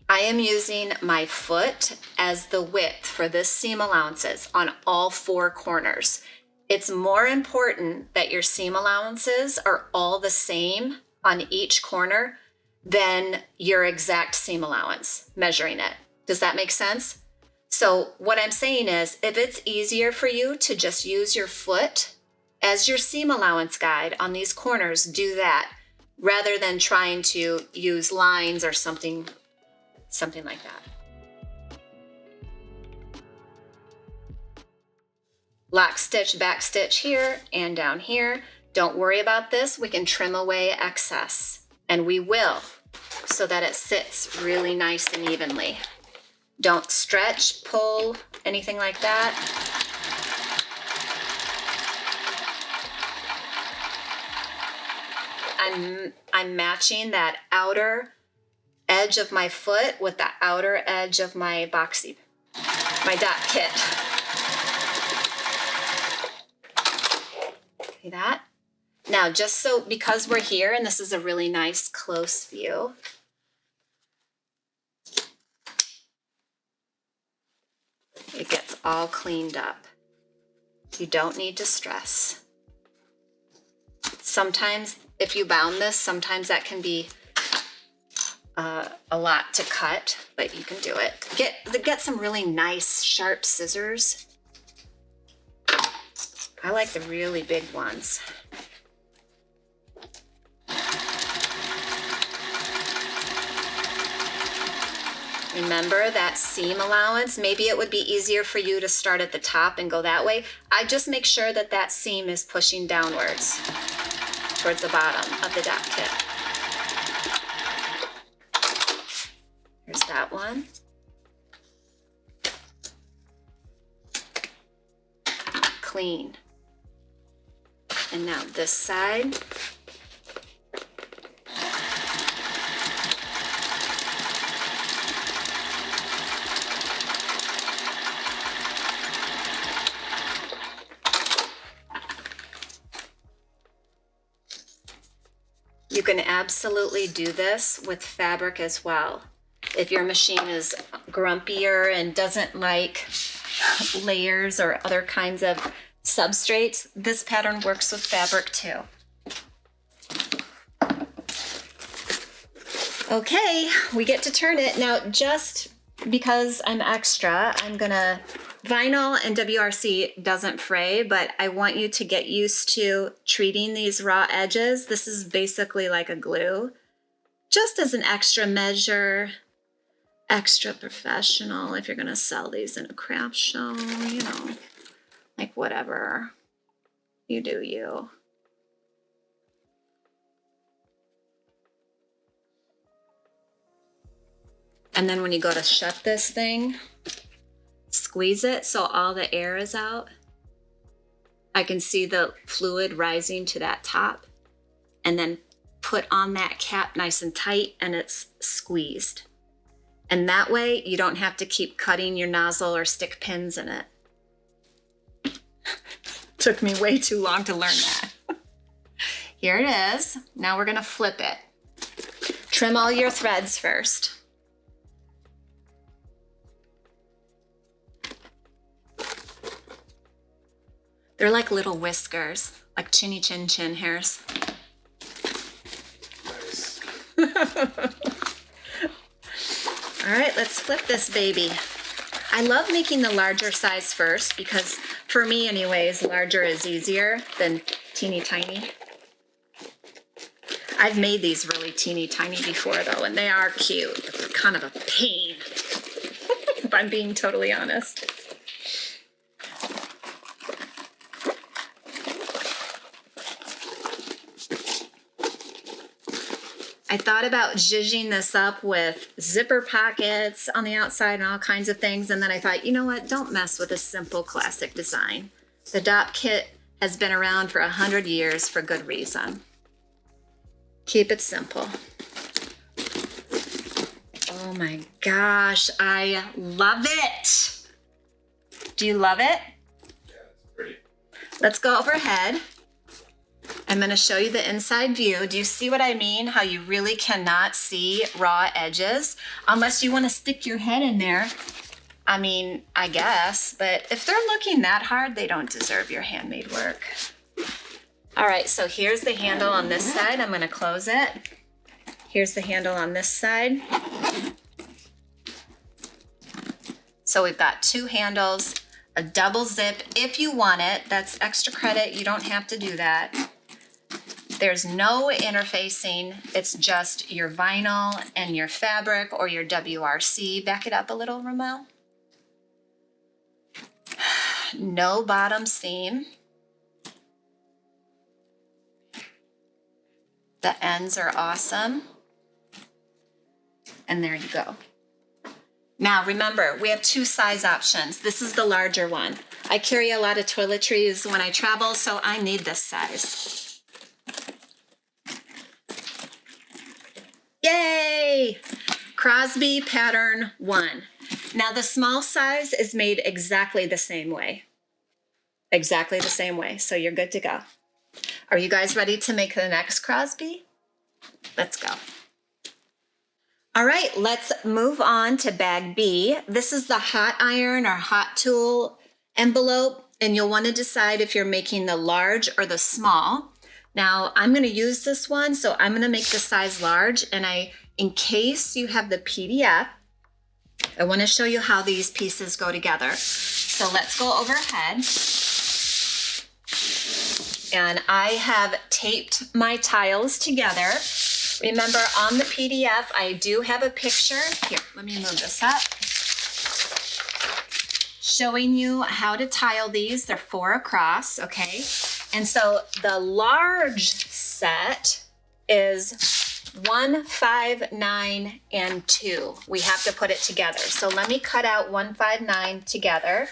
I am using my foot as the width for this seam allowances on all 4 corners. It's more important that your seam allowances are all the same on each corner than your exact seam allowance, measuring it. Does that make sense? So what I'm saying is, if it's easier for you to just use your foot as your seam allowance guide on these corners, do that, rather than trying to use lines or something like that. Lock stitch, back stitch here and down here. Don't worry about this. We can trim away excess, and we will, so that it sits really nice and evenly. Don't stretch, pull, anything like that. I'm matching that outer edge of my foot with the outer edge of my DOPP kit. See that? Now, just so, because we're here and this is a really nice close view, it gets all cleaned up. You don't need to stress. Sometimes, if you bound this, sometimes that can be a lot to cut, but you can do it. Get some really nice sharp scissors. I like the really big ones. Remember that seam allowance? Maybe it would be easier for you to start at the top and go that way. I just make sure that that seam is pushing downwards towards the bottom of the DOPP kit. Here's that one. Clean. And now this side. You can absolutely do this with fabric as well. If your machine is grumpier and doesn't like layers or other kinds of substrates, this pattern works with fabric too. Okay, we get to turn it. Now, just because I'm extra, I'm gonna, vinyl and WRC doesn't fray, but I want you to get used to treating these raw edges. This is basically like a glue, just as an extra measure, extra professional if you're gonna sell these in a craft show, you know, like whatever, you do you. And then when you go to shut this thing, squeeze it so all the air is out. I can see the fluid rising to that top, and then put on that cap nice and tight and it's squeezed. And that way you don't have to keep cutting your nozzle or stick pins in it. Took me way too long to learn that. Here it is. Now we're gonna flip it. Trim all your threads first. They're like little whiskers, like chinny chin chin hairs. Nice. All right, let's flip this baby. I love making the larger size first because for me anyways, larger is easier than teeny tiny. I've made these really teeny tiny before though, and they are cute, but they're kind of a pain, if I'm being totally honest. I thought about zhuzhing this up with zipper pockets on the outside and all kinds of things, and then I thought, you know what, don't mess with a simple classic design. The DOPP kit has been around for 100 years for good reason. Keep it simple. Oh my gosh, I love it. Do you love it? Yeah, it's pretty. Let's go overhead. I'm going to show you the inside view. Do you see what I mean? How you really cannot see raw edges unless you want to stick your head in there. I mean, I guess, but if they're looking that hard, they don't deserve your handmade work. All right, so here's the handle on this side. I'm going to close it. Here's the handle on this side. So we've got two handles, a double zip if you want it. That's extra credit. You don't have to do that. There's no interfacing. It's just your vinyl and your fabric or your WRC. Back it up a little, Ramel. No bottom seam. The ends are awesome. And there you go. Now remember, we have two size options. This is the larger one. I carry a lot of toiletries when I travel, so I need this size. Yay! Crosby pattern 1. Now the small size is made exactly the same way. Exactly the same way, so you're good to go. Are you guys ready to make the next Crosby? Let's go. All right, let's move on to bag B. This is the hot iron or hot tool envelope, and you'll want to decide if you're making the large or the small. Now, I'm going to use this one, so I'm going to make the size large, and in case you have the PDF, I want to show you how these pieces go together. So let's go overhead. And I have taped my tiles together. Remember, on the PDF, I do have a picture. Here, let me move this up. Showing you how to tile these. They're 4 across, okay? And so the large set is 1, 5, 9, and 2. We have to put it together. So let me cut out 1, 5, 9 together.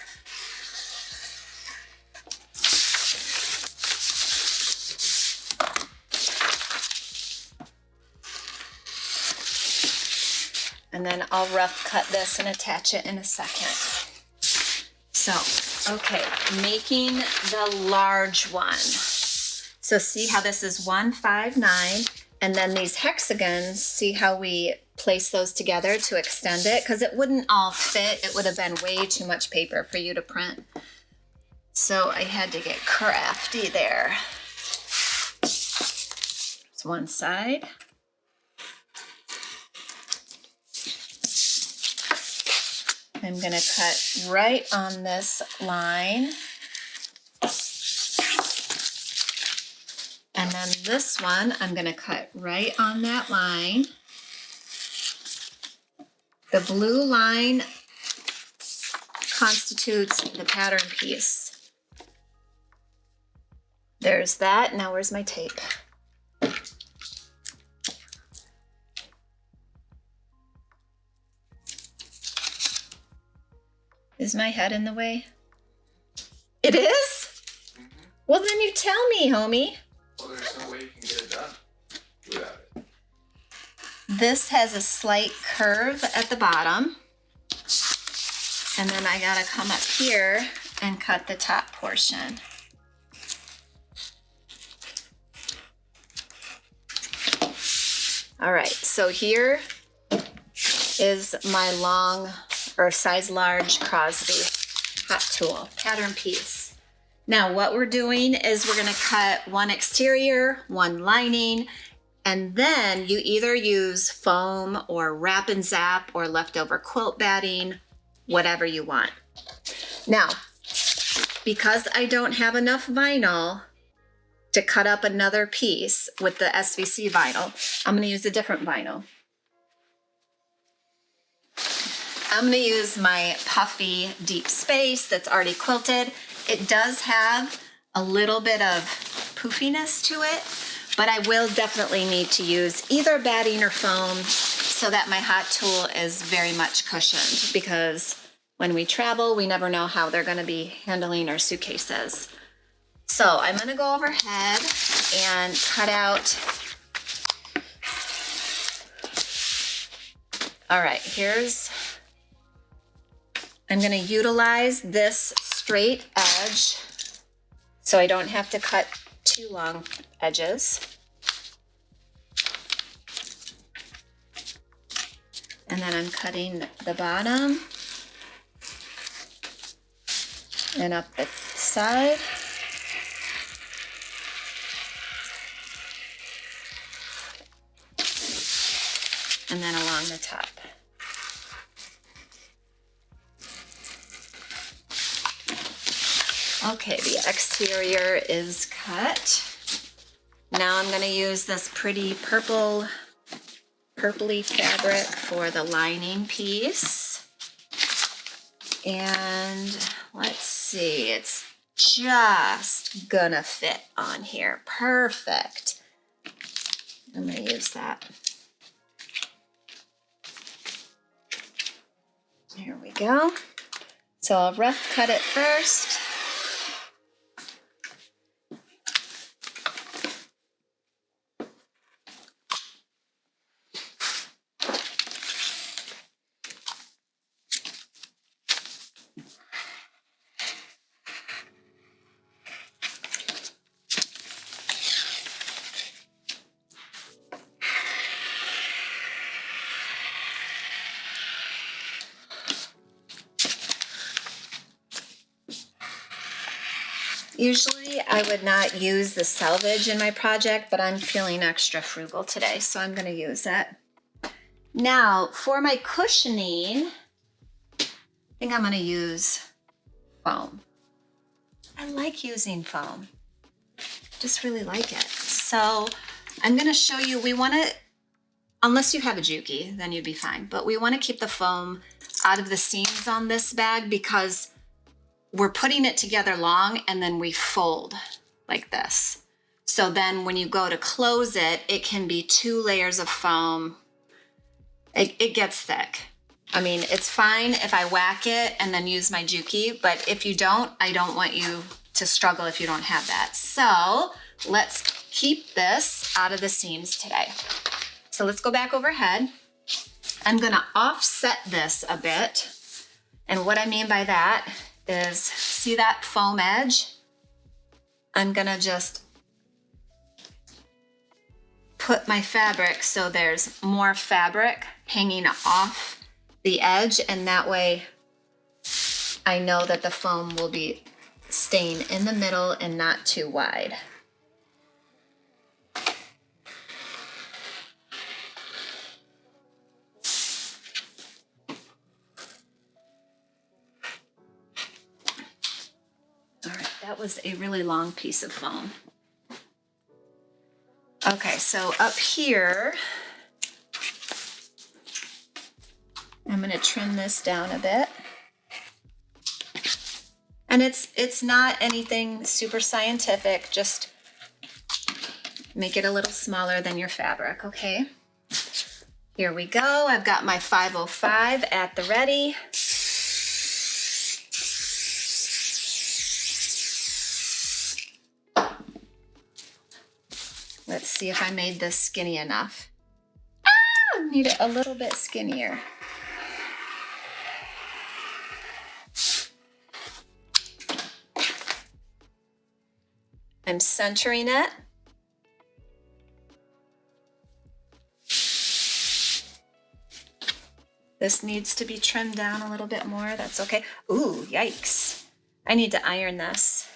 And then I'll rough cut this and attach it in a second. So, okay, making the large one. So see how this is 1, 5, 9, and then these hexagons, see how we place those together to extend it? Because it wouldn't all fit. It would have been way too much paper for you to print. So I had to get crafty there. It's one side. I'm going to cut right on this line. And then this one, I'm going to cut right on that line. The blue line constitutes the pattern piece. There's that. Now where's my tape? Is my head in the way? It is? Mm-hmm. Well, then you tell me, homie. Well, there's no way you can get it done without it. This has a slight curve at the bottom. And then I gotta come up here and cut the top portion. All right, so here is my long or size large Crosby hot tool pattern piece. Now what we're doing is we're gonna cut one exterior, one lining, and then you either use foam or wrap and zap or leftover quilt batting, whatever you want. Now, because I don't have enough vinyl to cut up another piece with the SVC vinyl, I'm gonna use a different vinyl. I'm gonna use my puffy deep space that's already quilted. It does have a little bit of poofiness to it, but I will definitely need to use either batting or foam so that my hot tool is very much cushioned, because when we travel, we never know how they're gonna be handling our suitcases. So I'm gonna go overhead and cut out. All right, I'm gonna utilize this straight edge so I don't have to cut too long edges. And then I'm cutting the bottom and up the side. And then along the top. Okay, the exterior is cut. Now I'm going to use this pretty purpley fabric for the lining piece. And let's see, it's just gonna fit on here. Perfect. I'm going to use that. Here we go. So I'll rough cut it first. Usually I would not use the selvage in my project, but I'm feeling extra frugal today, so I'm going to use it. Now for my cushioning, I think I'm going to use foam. I like using foam. Just really like it. So I'm going to show you, we want to, unless you have a Juki, then you'd be fine, but we want to keep the foam out of the seams on this bag because we're putting it together long and then we fold like this. So then when you go to close it, it can be 2 layers of foam. It gets thick. I mean, it's fine if I whack it and then use my Juki, but if you don't, I don't want you to struggle if you don't have that. So let's keep this out of the seams today. So let's go back overhead. I'm gonna offset this a bit. And what I mean by that is, see that foam edge? I'm gonna just put my fabric so there's more fabric hanging off the edge, and that way I know that the foam will be staying in the middle and not too wide. All right, that was a really long piece of foam. Okay, so up here, I'm going to trim this down a bit. And it's not anything super scientific, just make it a little smaller than your fabric, okay? Here we go. I've got my 505 at the ready. Let's see if I made this skinny enough. Ah, need it a little bit skinnier. I'm centering it. This needs to be trimmed down a little bit more. That's okay. Ooh, yikes. I need to iron this.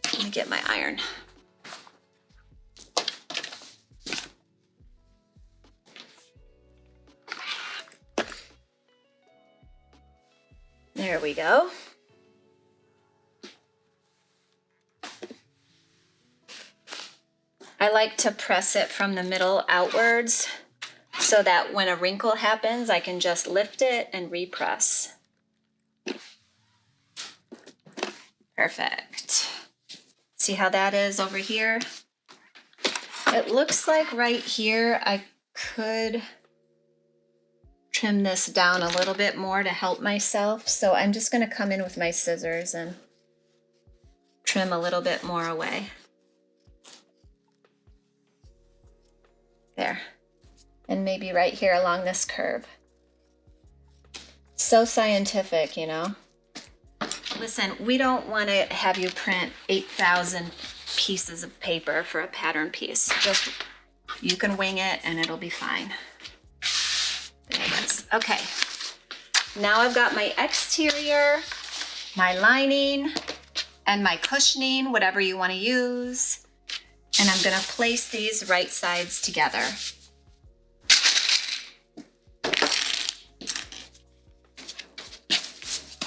Let me get my iron. There we go. I like to press it from the middle outwards so that when a wrinkle happens, I can just lift it and repress. Perfect. See how that is over here? It looks like right here I could trim this down a little bit more to help myself. So I'm just going to come in with my scissors and trim a little bit more away. There. And maybe right here along this curve. So scientific, you know. Listen, we don't want to have you print 8,000 pieces of paper for a pattern piece. Just, you can wing it and it'll be fine. There it is. Okay. Now I've got my exterior, my lining, and my cushioning, whatever you want to use. And I'm going to place these right sides together.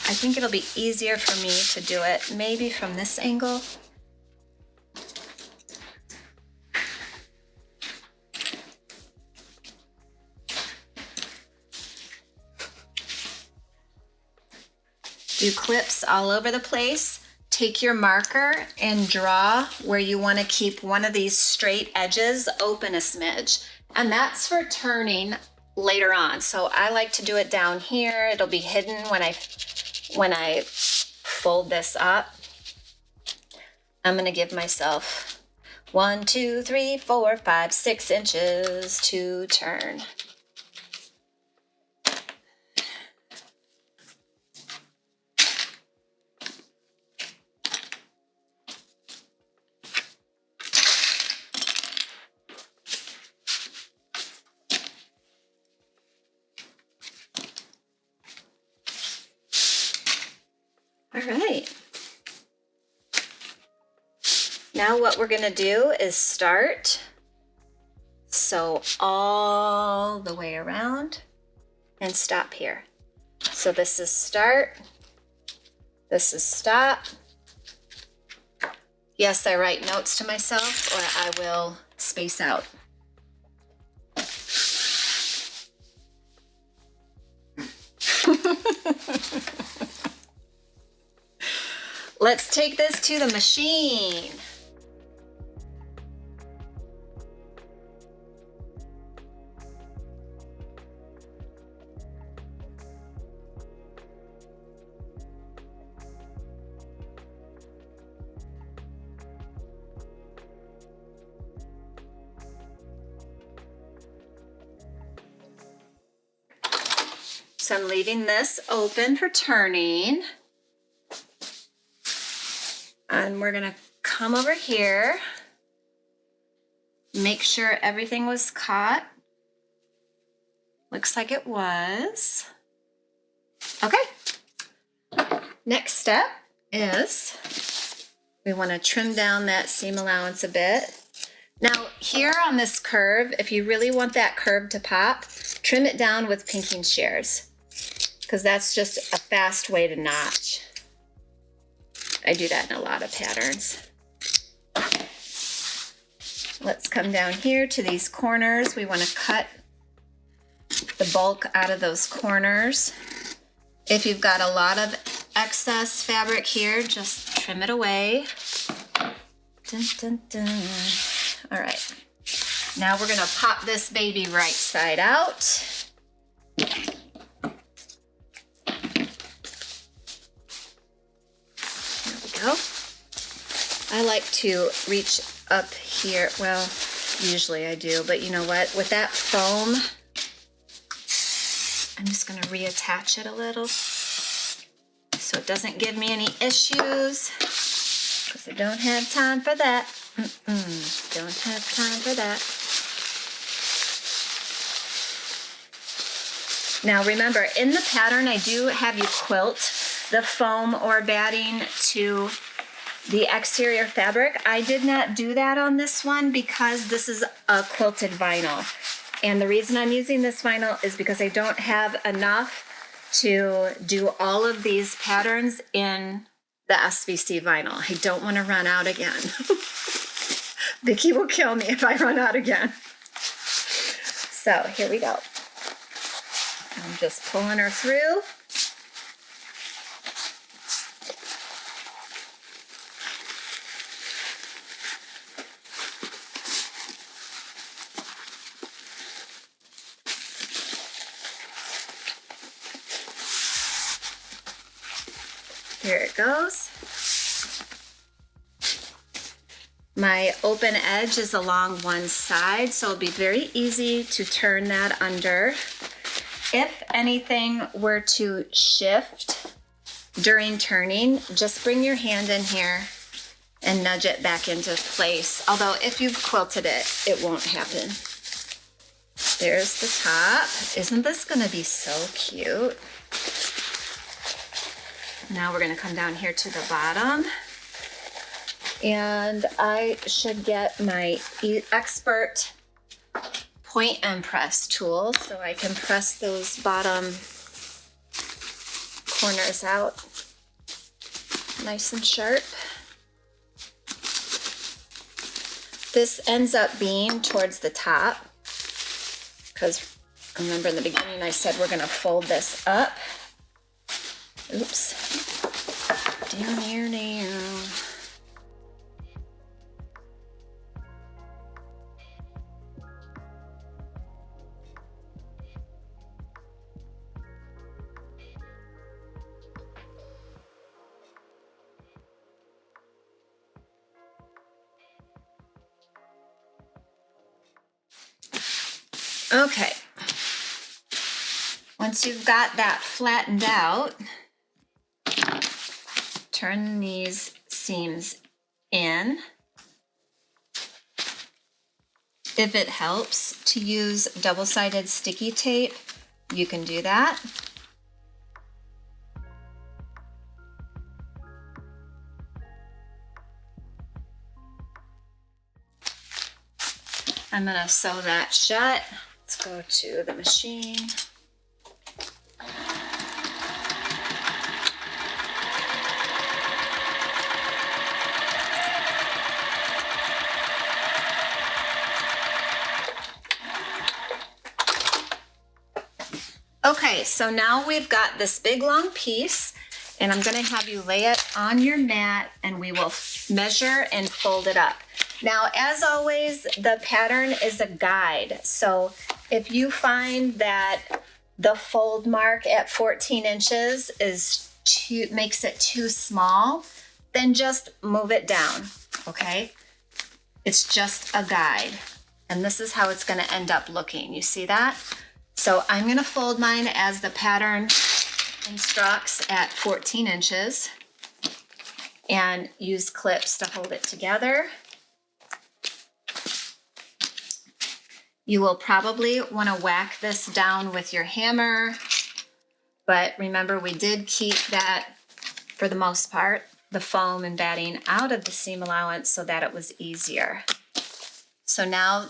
I think it'll be easier for me to do it maybe from this angle. Do clips all over the place. Take your marker and draw where you want to keep one of these straight edges open a smidge. And that's for turning later on. So I like to do it down here. It'll be hidden when I fold this up. I'm going to give myself 1, 2, 3, 4, 5, 6 inches to turn. All right. Now what we're gonna do is start, sew all the way around and stop here. So this is start, this is stop. Yes, I write notes to myself or I will space out. Let's take this to the machine. So I'm leaving this open for turning. And we're gonna come over here, make sure everything was caught. Looks like it was. Okay. Next step is we wanna trim down that seam allowance a bit. Now here on this curve, if you really want that curve to pop, trim it down with pinking shears, because that's just a fast way to notch. I do that in a lot of patterns. Let's come down here to these corners. We want to cut the bulk out of those corners. If you've got a lot of excess fabric here, just trim it away. Dun, dun, dun. All right. Now we're going to pop this baby right side out. Go. I like to reach up here. Well, usually I do, but you know what? With that foam, I'm just going to reattach it a little so it doesn't give me any issues, because I don't have time for that. Don't have time for that. Now remember, in the pattern, I do have you quilt the foam or batting to the exterior fabric. I did not do that on this one because this is a quilted vinyl. And the reason I'm using this vinyl is because I don't have enough to do all of these patterns in the SVC vinyl. I don't want to run out again. Vicki will kill me if I run out again. So here we go. I'm just pulling her through. Here it goes. My open edge is along one side, so it'll be very easy to turn that under. If anything were to shift during turning, just bring your hand in here and nudge it back into place. Although if you've quilted it, it won't happen. There's the top. Isn't this gonna be so cute? Now we're gonna come down here to the bottom. And I should get my Expert point and press tool so I can press those bottom corners out nice and sharp. This ends up being towards the top because remember in the beginning I said we're gonna fold this up. Oops. Down here now. Okay. Once you've got that flattened out, turn these seams in. If it helps to use double-sided sticky tape, you can do that. I'm gonna sew that shut. Let's go to the machine. Okay, so now we've got this big long piece, and I'm gonna have you lay it on your mat and we will measure and fold it up. Now, as always, the pattern is a guide. So if you find that the fold mark at 14 inches makes it too small, then just move it down, okay? It's just a guide. And this is how it's gonna end up looking. You see that? So I'm gonna fold mine as the pattern instructs at 14 inches and use clips to hold it together. You will probably want to whack this down with your hammer, but remember we did keep that, for the most part, the foam and batting out of the seam allowance so that it was easier. So now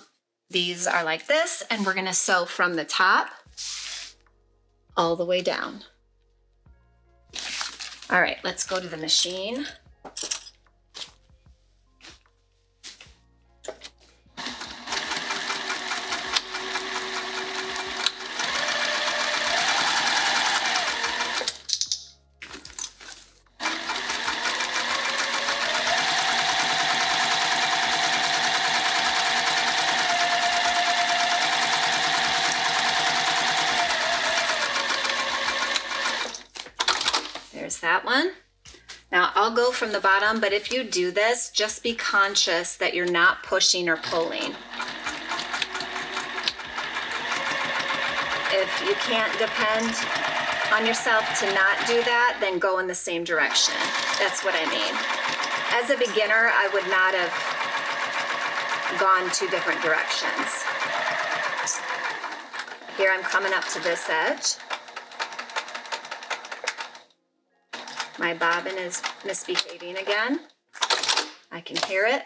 these are like this, and we're going to sew from the top all the way down. All right, let's go to the machine. There's that one. Now I'll go from the bottom, but if you do this, just be conscious that you're not pushing or pulling. If you can't depend on yourself to not do that, then go in the same direction. That's what I mean. As a beginner, I would not have gone two different directions. Here I'm coming up to this edge. My bobbin is misbehaving again. I can hear it.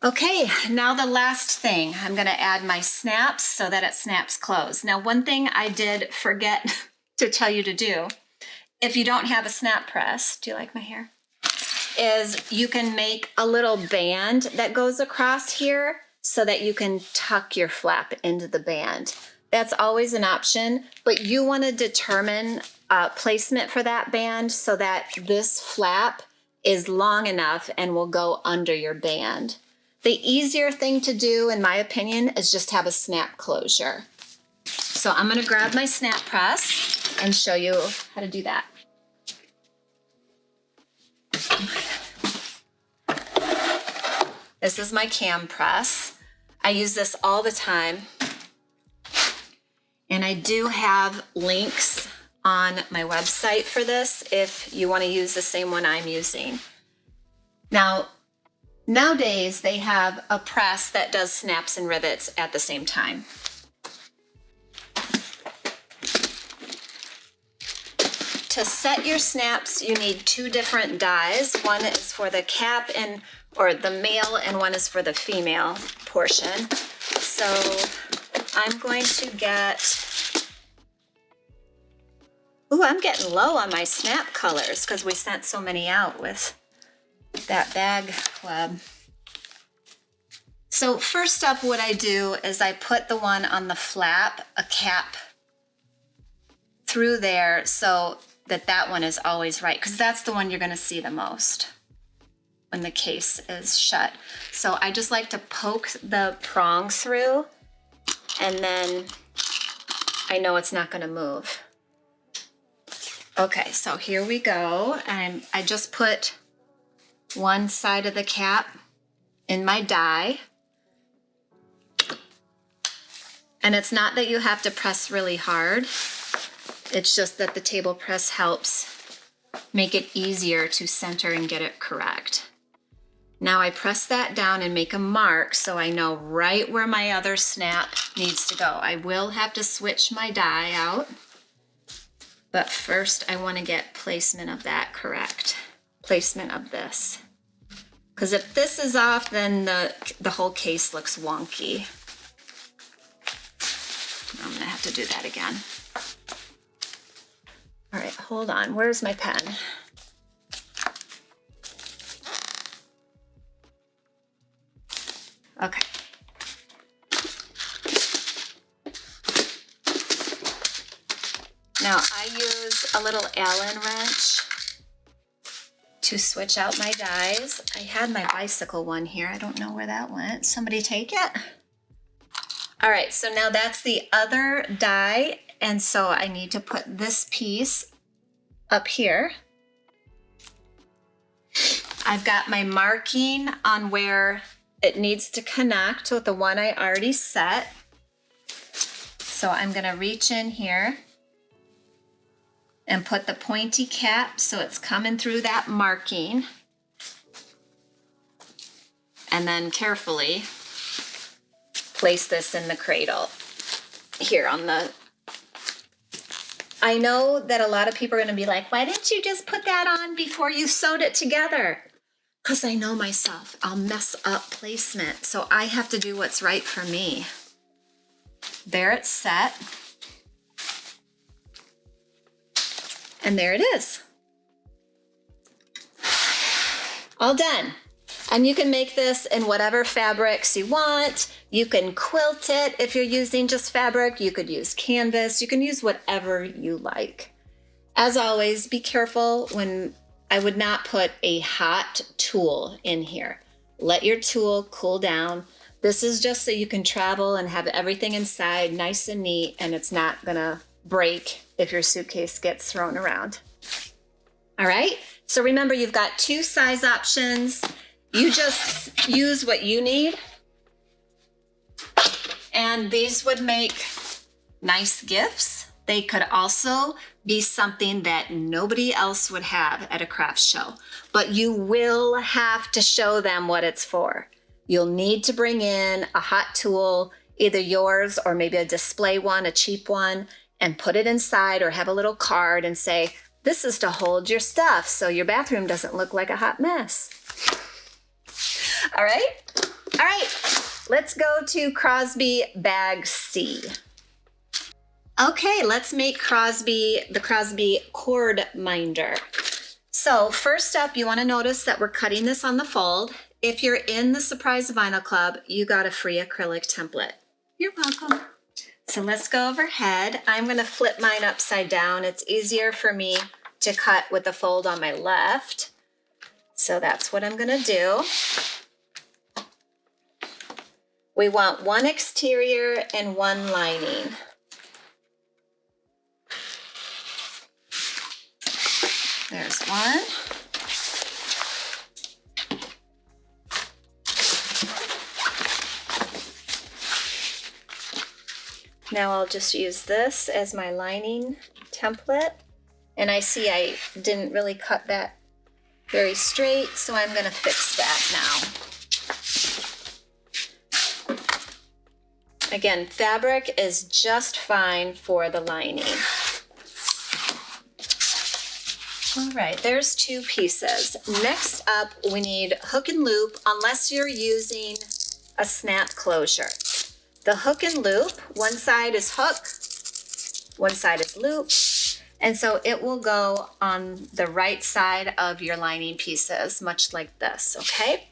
Okay, now the last thing. I'm gonna add my snaps so that it snaps closed. Now, one thing I did forget to tell you to do, if you don't have a snap press, do you like my hair? Is you can make a little band that goes across here so that you can tuck your flap into the band. That's always an option, but you want to determine placement for that band so that this flap is long enough and will go under your band. The easier thing to do, in my opinion, is just have a snap closure. So I'm going to grab my snap press and show you how to do that. This is my cam press. I use this all the time. And I do have links on my website for this if you want to use the same one I'm using. Now, nowadays they have a press that does snaps and rivets at the same time. To set your snaps, you need two different dies. One is for the cap or the male, and one is for the female portion. So I'm going to get, I'm getting low on my snap colors because we sent so many out with that bag club. So first up, what I do is I put the one on the flap, a cap through there so that one is always right, because that's the one you're going to see the most when the case is shut. So I just like to poke the prong through, and then I know it's not going to move. Okay, so here we go. And I just put one side of the cap in my die. And it's not that you have to press really hard. It's just that the table press helps make it easier to center and get it correct. Now I press that down and make a mark so I know right where my other snap needs to go. I will have to switch my die out, but first I want to get placement of that correct. Placement of this. Because if this is off, then the whole case looks wonky. I'm going to have to do that again. All right, hold on. Where's my pen? Okay. Now I use a little Allen wrench to switch out my dies. I had my bicycle one here. I don't know where that went. Somebody take it? All right, so now that's the other die. And so I need to put this piece up here. I've got my marking on where it needs to connect with the one I already set. So I'm gonna reach in here and put the pointy cap so it's coming through that marking. And then carefully place this in the cradle here on the, I know that a lot of people are going to be like, why didn't you just put that on before you sewed it together? Because I know myself, I'll mess up placement. So I have to do what's right for me. There it's set. And there it is. All done. And you can make this in whatever fabrics you want. You can quilt it if you're using just fabric. You could use canvas. You can use whatever you like. As always, be careful when I would not put a hot tool in here. Let your tool cool down. This is just so you can travel and have everything inside nice and neat, and it's not gonna break if your suitcase gets thrown around. All right, so remember you've got two size options. You just use what you need. And these would make nice gifts. They could also be something that nobody else would have at a craft show, but you will have to show them what it's for. You'll need to bring in a hot tool, either yours or maybe a display one, a cheap one, and put it inside or have a little card and say, This is to hold your stuff so your bathroom doesn't look like a hot mess. All right? All right, let's go to Crosby bag C. Okay, let's make the Crosby cord minder. So first up, you want to notice that we're cutting this on the fold. If you're in the Surprise Vinyl Club, you got a free acrylic template. You're welcome. So let's go overhead. I'm going to flip mine upside down. It's easier for me to cut with the fold on my left. So that's what I'm going to do. We want one exterior and one lining. There's one. Now I'll just use this as my lining template. And I see I didn't really cut that very straight, so I'm going to fix that now. Again, fabric is just fine for the lining. All right, there's two pieces. Next up, we need hook and loop, unless you're using a snap closure. The hook and loop, one side is hook, one side is loop, and so it will go on the right side of your lining pieces, much like this, okay?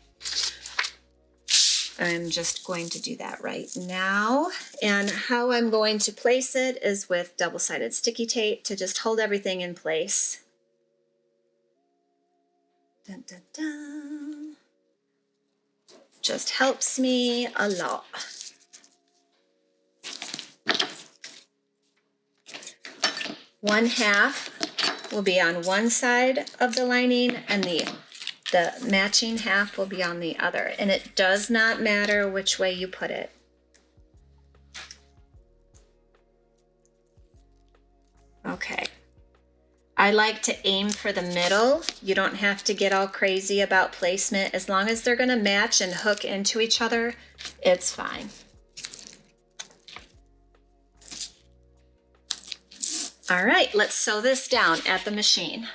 I'm just going to do that right now. And how I'm going to place it is with double-sided sticky tape to just hold everything in place. Dun, dun, dun. Just helps me a lot. One half will be on one side of the lining and the matching half will be on the other. And it does not matter which way you put it. Okay. I like to aim for the middle. You don't have to get all crazy about placement. As long as they're going to match and hook into each other, it's fine. All right, let's sew this down at the machine.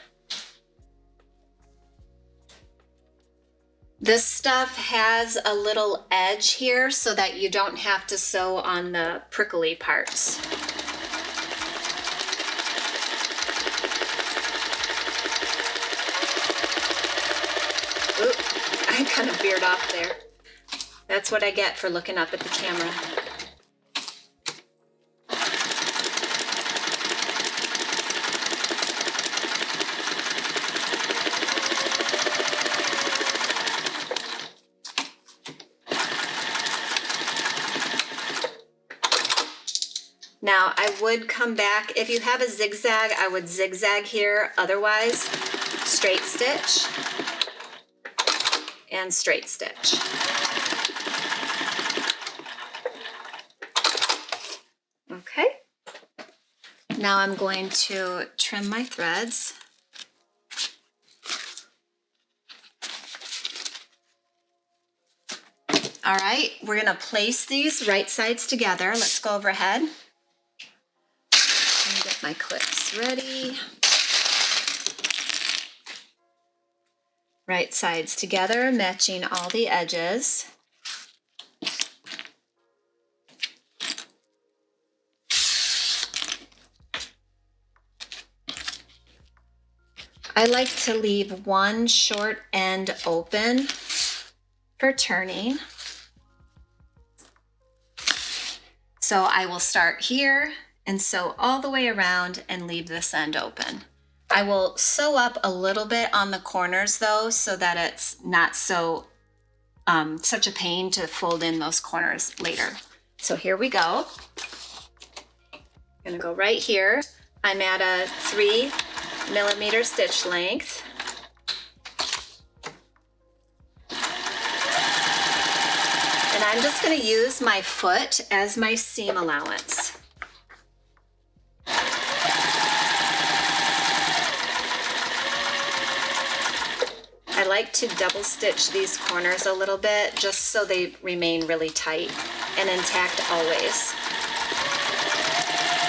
This stuff has a little edge here so that you don't have to sew on the prickly parts. Oop, I kind of veered off there. That's what I get for looking up at the camera. Now I would come back, if you have a zigzag, I would zigzag here, otherwise straight stitch and straight stitch. Okay, now I'm going to trim my threads. All right, we're gonna place these right sides together. Let's go overhead. Get my clips ready. Right sides together, matching all the edges. I like to leave one short end open for turning. So I will start here and sew all the way around and leave this end open. I will sew up a little bit on the corners though, so that it's not so such a pain to fold in those corners later. So here we go. I'm gonna go right here. I'm at a 3mm stitch length. And I'm just gonna use my foot as my seam allowance. I like to double stitch these corners a little bit just so they remain really tight and intact always.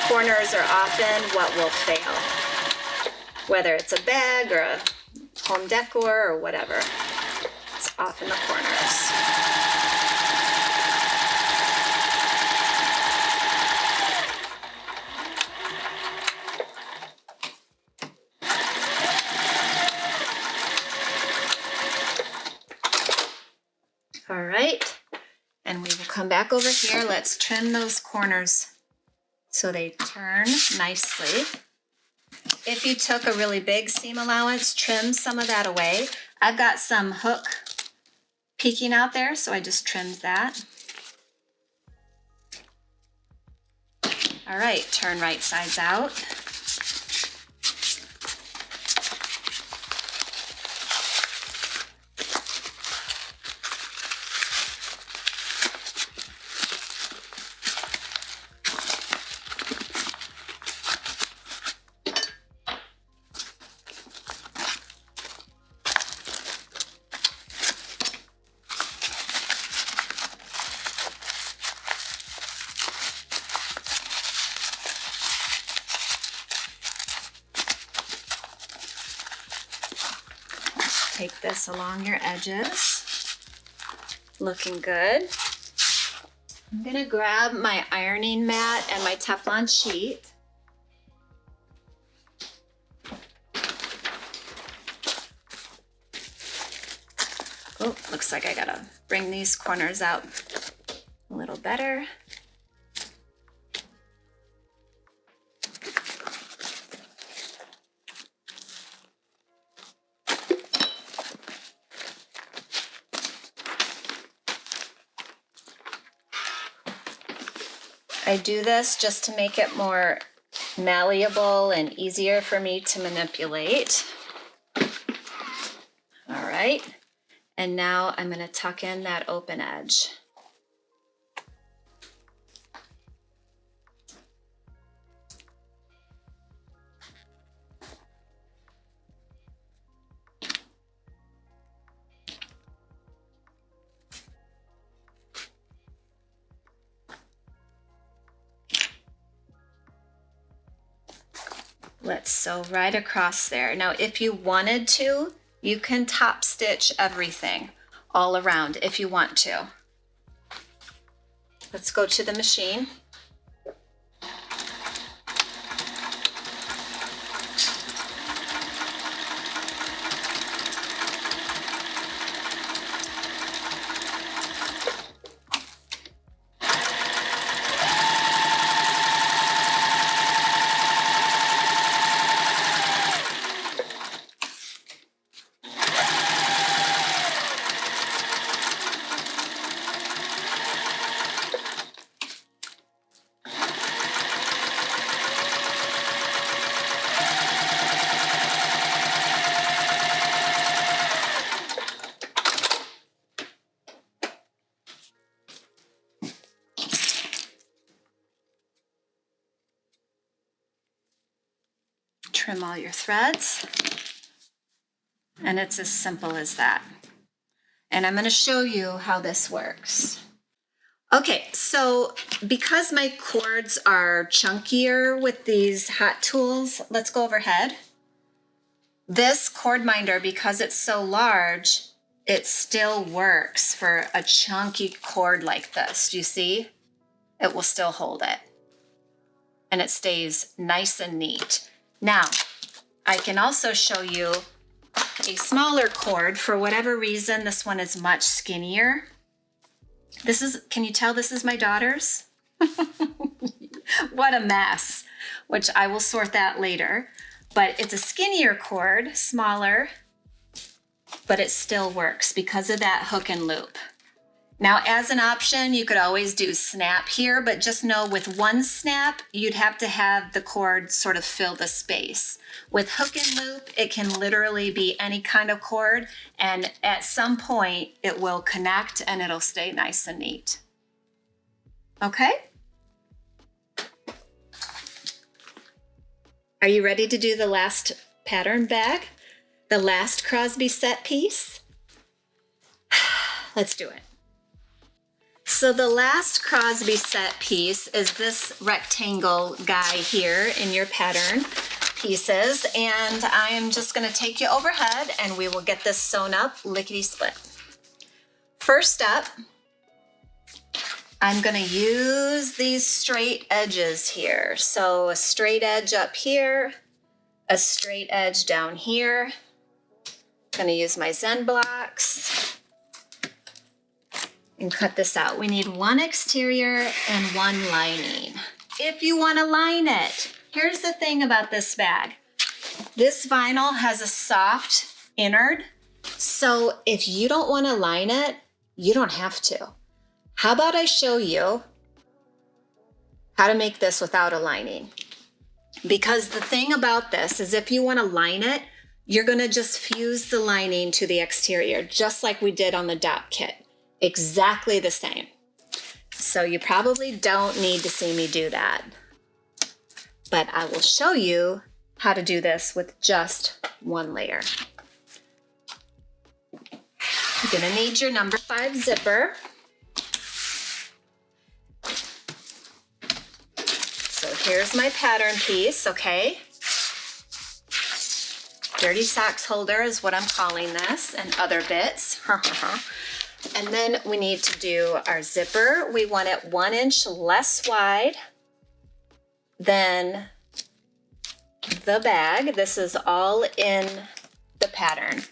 Corners are often what will fail. whether it's a bag or a home decor or whatever. It's off in the corners. All right, and we will come back over here. Let's trim those corners so they turn nicely. If you took a really big seam allowance, trim some of that away. I've got some hook peeking out there, so I just trimmed that. All right, turn right sides out. Take this along your edges. Looking good. I'm gonna grab my ironing mat and my Teflon sheet. Oh, looks like I gotta bring these corners out a little better. I do this just to make it more malleable and easier for me to manipulate. All right, and now I'm going to tuck in that open edge. Let's sew right across there. Now, if you wanted to, you can top stitch everything all around if you want to. Let's go to the machine. Trim all your threads, and it's as simple as that. And I'm going to show you how this works. Okay, so because my cords are chunkier with these hot tools, let's go overhead. This cord minder, because it's so large, it still works for a chunky cord like this. Do you see? It will still hold it. And it stays nice and neat. Now, I can also show you a smaller cord. For whatever reason, this one is much skinnier. This is, can you tell this is my daughter's? What a mess, which I will sort that later. But it's a skinnier cord, smaller, but it still works because of that hook and loop. Now, as an option, you could always do snap here, but just know with one snap, you'd have to have the cord sort of fill the space. With hook and loop, it can literally be any kind of cord, and at some point, it will connect and it'll stay nice and neat. Okay? Are you ready to do the last pattern bag? The last Crosby set piece? Let's do it. So the last Crosby set piece is this rectangle guy here in your pattern. pieces, and I am just gonna take you overhead and we will get this sewn up lickety split. First up, I'm gonna use these straight edges here. So a straight edge up here, a straight edge down here. Gonna use my Zen blocks and cut this out. We need one exterior and one lining. If you wanna line it, here's the thing about this bag. This vinyl has a soft innard, so if you don't wanna line it, you don't have to. How about I show you how to make this without a lining? Because the thing about this is if you want to line it, you're going to just fuse the lining to the exterior, just like we did on the DOPP kit. Exactly the same. So you probably don't need to see me do that. But I will show you how to do this with just one layer. You're going to need your number 5 zipper. So here's my pattern piece, okay? Dirty socks holder is what I'm calling this, and other bits. And then we need to do our zipper. We want it 1 inch less wide than the bag. This is all in the pattern.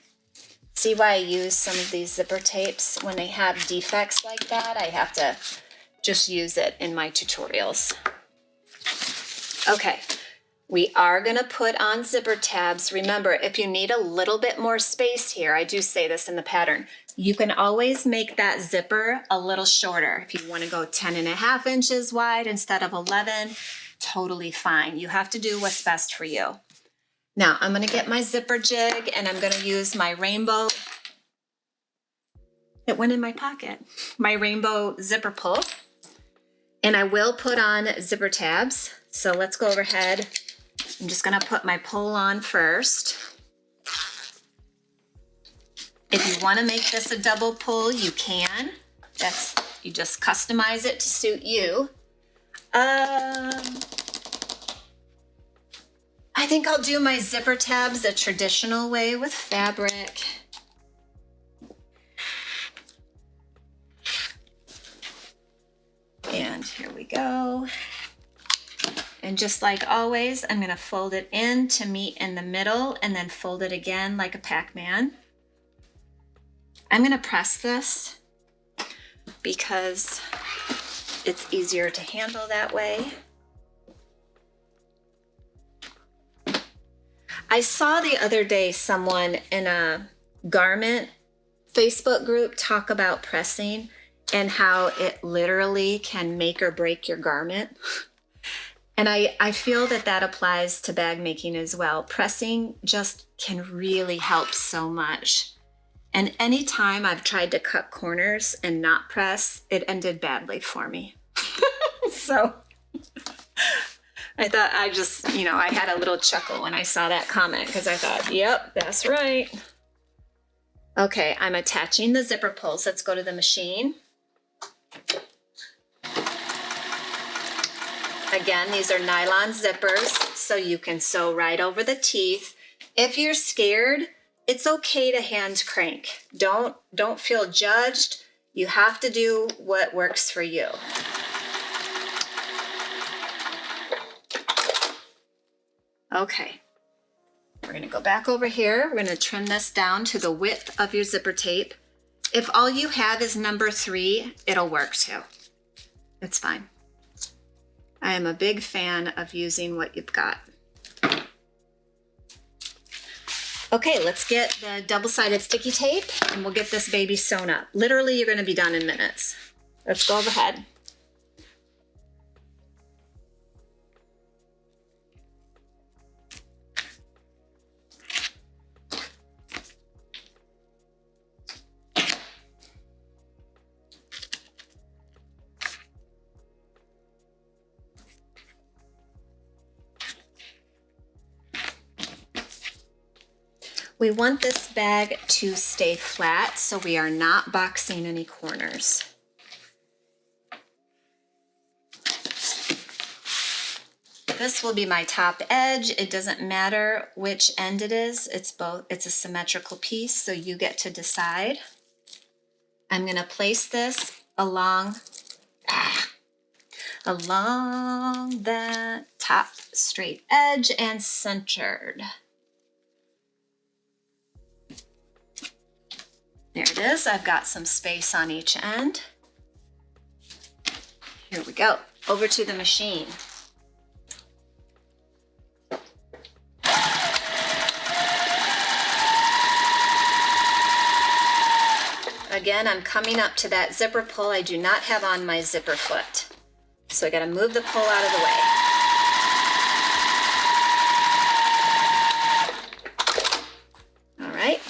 See why I use some of these zipper tapes? When they have defects like that, I have to just use it in my tutorials. Okay, we are gonna put on zipper tabs. Remember, if you need a little bit more space here, I do say this in the pattern, you can always make that zipper a little shorter. If you wanna go 10.5 inches wide instead of 11, totally fine. You have to do what's best for you. Now, I'm gonna get my zipper jig and I'm gonna use my rainbow. It went in my pocket. My rainbow zipper pull. And I will put on zipper tabs. So let's go overhead. I'm just gonna put my pull on first. If you wanna make this a double pull, you can. You just customize it to suit you. I think I'll do my zipper tabs the traditional way with fabric. And here we go. And just like always, I'm gonna fold it in to meet in the middle and then fold it again like a Pac-Man. I'm gonna press this because it's easier to handle that way. I saw the other day someone in a garment Facebook group talk about pressing and how it literally can make or break your garment. And I feel that that applies to bag making as well. Pressing just can really help so much. And anytime I've tried to cut corners and not press, it ended badly for me. So I thought I had a little chuckle when I saw that comment because I thought, yep, that's right. Okay, I'm attaching the zipper pulls. Let's go to the machine. Again, these are nylon zippers, so you can sew right over the teeth. If you're scared, it's okay to hand crank. Don't feel judged. You have to do what works for you. Okay, we're gonna go back over here. We're gonna trim this down to the width of your zipper tape. If all you have is number 3, it'll work too. It's fine. I am a big fan of using what you've got. Okay, let's get the double-sided sticky tape and we'll get this baby sewn up. Literally, you're gonna be done in minutes. Let's go overhead. We want this bag to stay flat, so we are not boxing any corners. this will be my top edge. It doesn't matter which end it is. It's a symmetrical piece, so you get to decide. I'm gonna place this along that top straight edge and centered. There it is. I've got some space on each end. Here we go. Over to the machine. Again, I'm coming up to that zipper pull. I do not have on my zipper foot. So I got to move the pull out of the way. All right.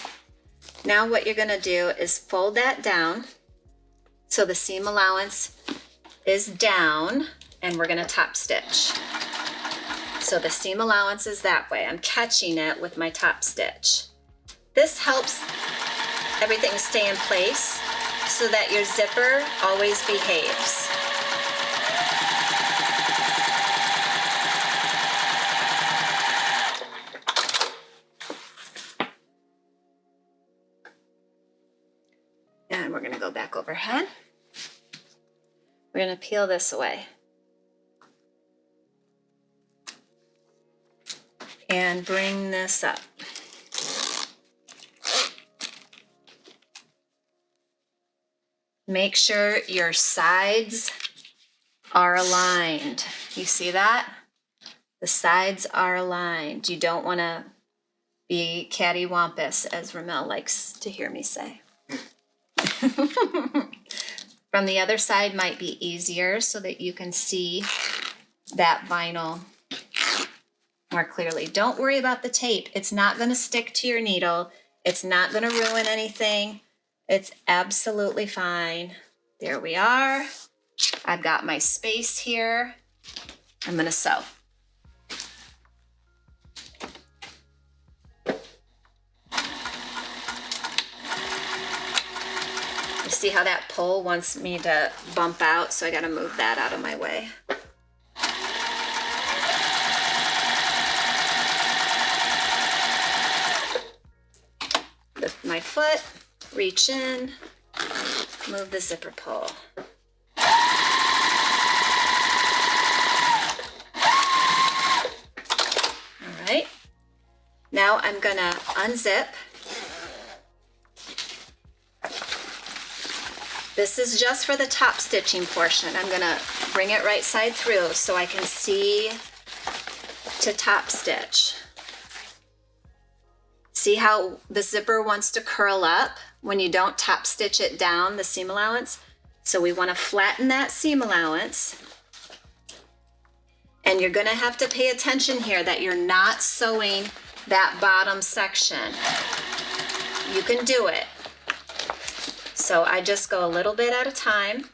Now what you're going to do is fold that down so the seam allowance is down, and we're going to top stitch. So the seam allowance is that way. I'm catching it with my top stitch. This helps everything stay in place so that your zipper always behaves. And we're going to go back overhead. We're going to peel this away. And bring this up. Make sure your sides are aligned. You see that? The sides are aligned. You don't want to be cattywampus, as Ramel likes to hear me say. From the other side might be easier so that you can see that vinyl more clearly. Don't worry about the tape. It's not going to stick to your needle. It's not going to ruin anything. It's absolutely fine. There we are. I've got my space here. I'm going to sew. You see how that pole wants me to bump out, so I got to move that out of my way. Lift my foot, reach in, move the zipper pull. All right. Now I'm going to unzip. This is just for the top stitching portion. I'm going to bring it right side through so I can see to top stitch. See how the zipper wants to curl up when you don't top stitch it down, the seam allowance? So we want to flatten that seam allowance. And you're going to have to pay attention here that you're not sewing that bottom section. You can do it. So I just go a little bit at a time,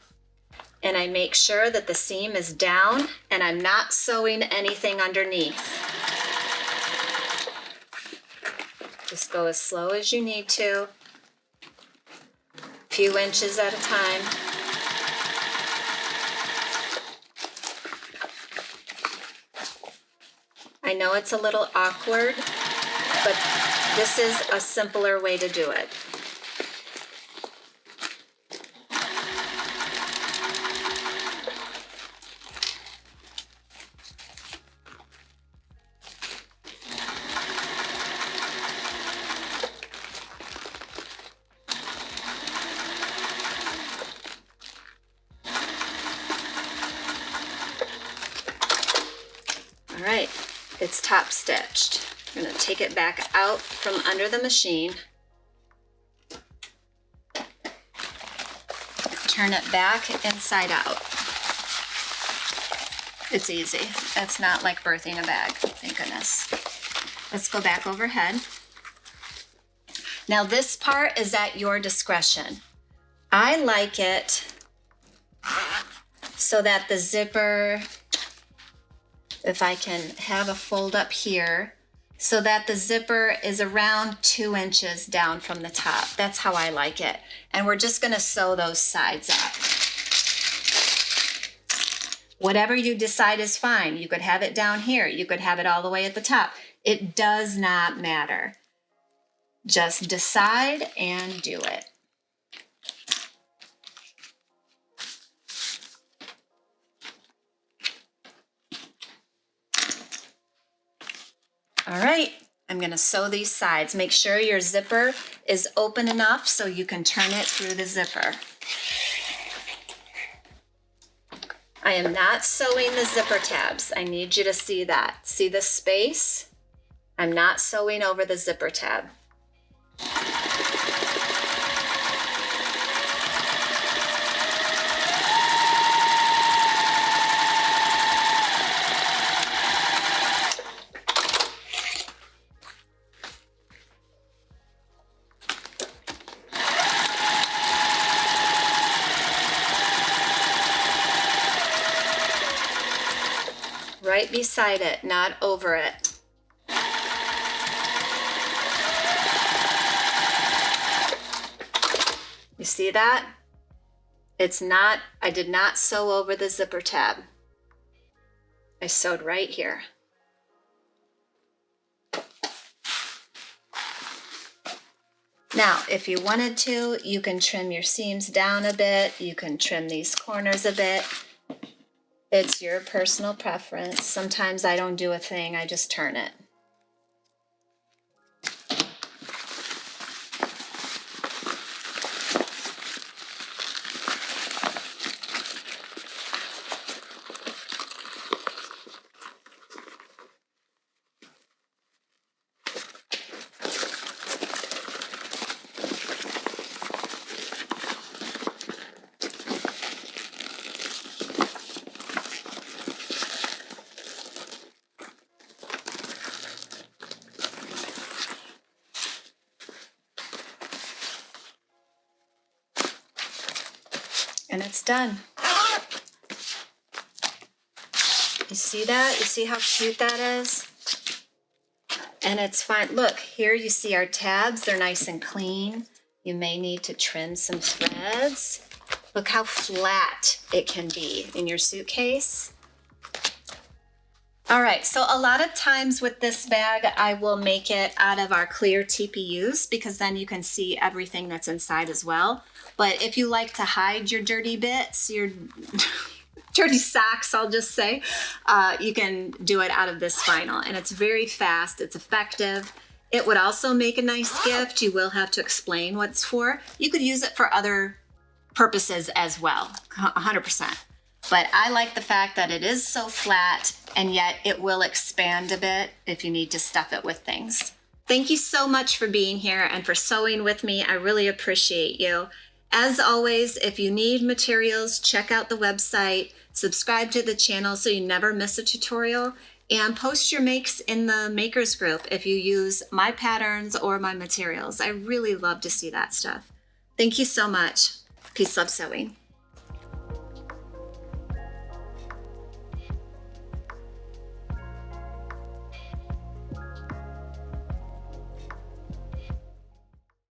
and I make sure that the seam is down and I'm not sewing anything underneath. Just go as slow as you need to, a few inches at a time. I know it's a little awkward, but this is a simpler way to do it. All right, it's top stitched. I'm going to take it back out from under the machine. Turn it back inside out. It's easy. It's not like birthing a bag, thank goodness. Let's go back overhead. Now this part is at your discretion. I like it so that the zipper, if I can have a fold up here, so that the zipper is around 2 inches down from the top. That's how I like it. And we're just gonna sew those sides up. Whatever you decide is fine. You could have it down here. You could have it all the way at the top. It does not matter. Just decide and do it. All right, I'm gonna sew these sides. Make sure your zipper is open enough so you can turn it through the zipper. I am not sewing the zipper tabs. I need you to see that. See the space? I'm not sewing over the zipper tab. Right beside it, not over it. You see that? It's not, I did not sew over the zipper tab. I sewed right here. Now, if you wanted to, you can trim your seams down a bit. You can trim these corners a bit. It's your personal preference. Sometimes I don't do a thing, I just turn it. And it's done. You see that? You see how cute that is? And it's fine. Look, here you see our tabs. They're nice and clean. You may need to trim some threads. Look how flat it can be in your suitcase. All right, so a lot of times with this bag, I will make it out of our clear TPUs because then you can see everything that's inside as well. But if you like to hide your dirty bits, your dirty socks, I'll just say, you can do it out of this vinyl. And it's very fast, it's effective. It would also make a nice gift. You will have to explain what it's for. You could use it for other purposes as well, 100%. But I like the fact that it is so flat and yet it will expand a bit if you need to stuff it with things. Thank you so much for being here and for sewing with me. I really appreciate you. As always, if you need materials, check out the website, subscribe to the channel so you never miss a tutorial, and post your makes in the makers group if you use my patterns or my materials. I really love to see that stuff. Thank you so much. Peace, love, sewing.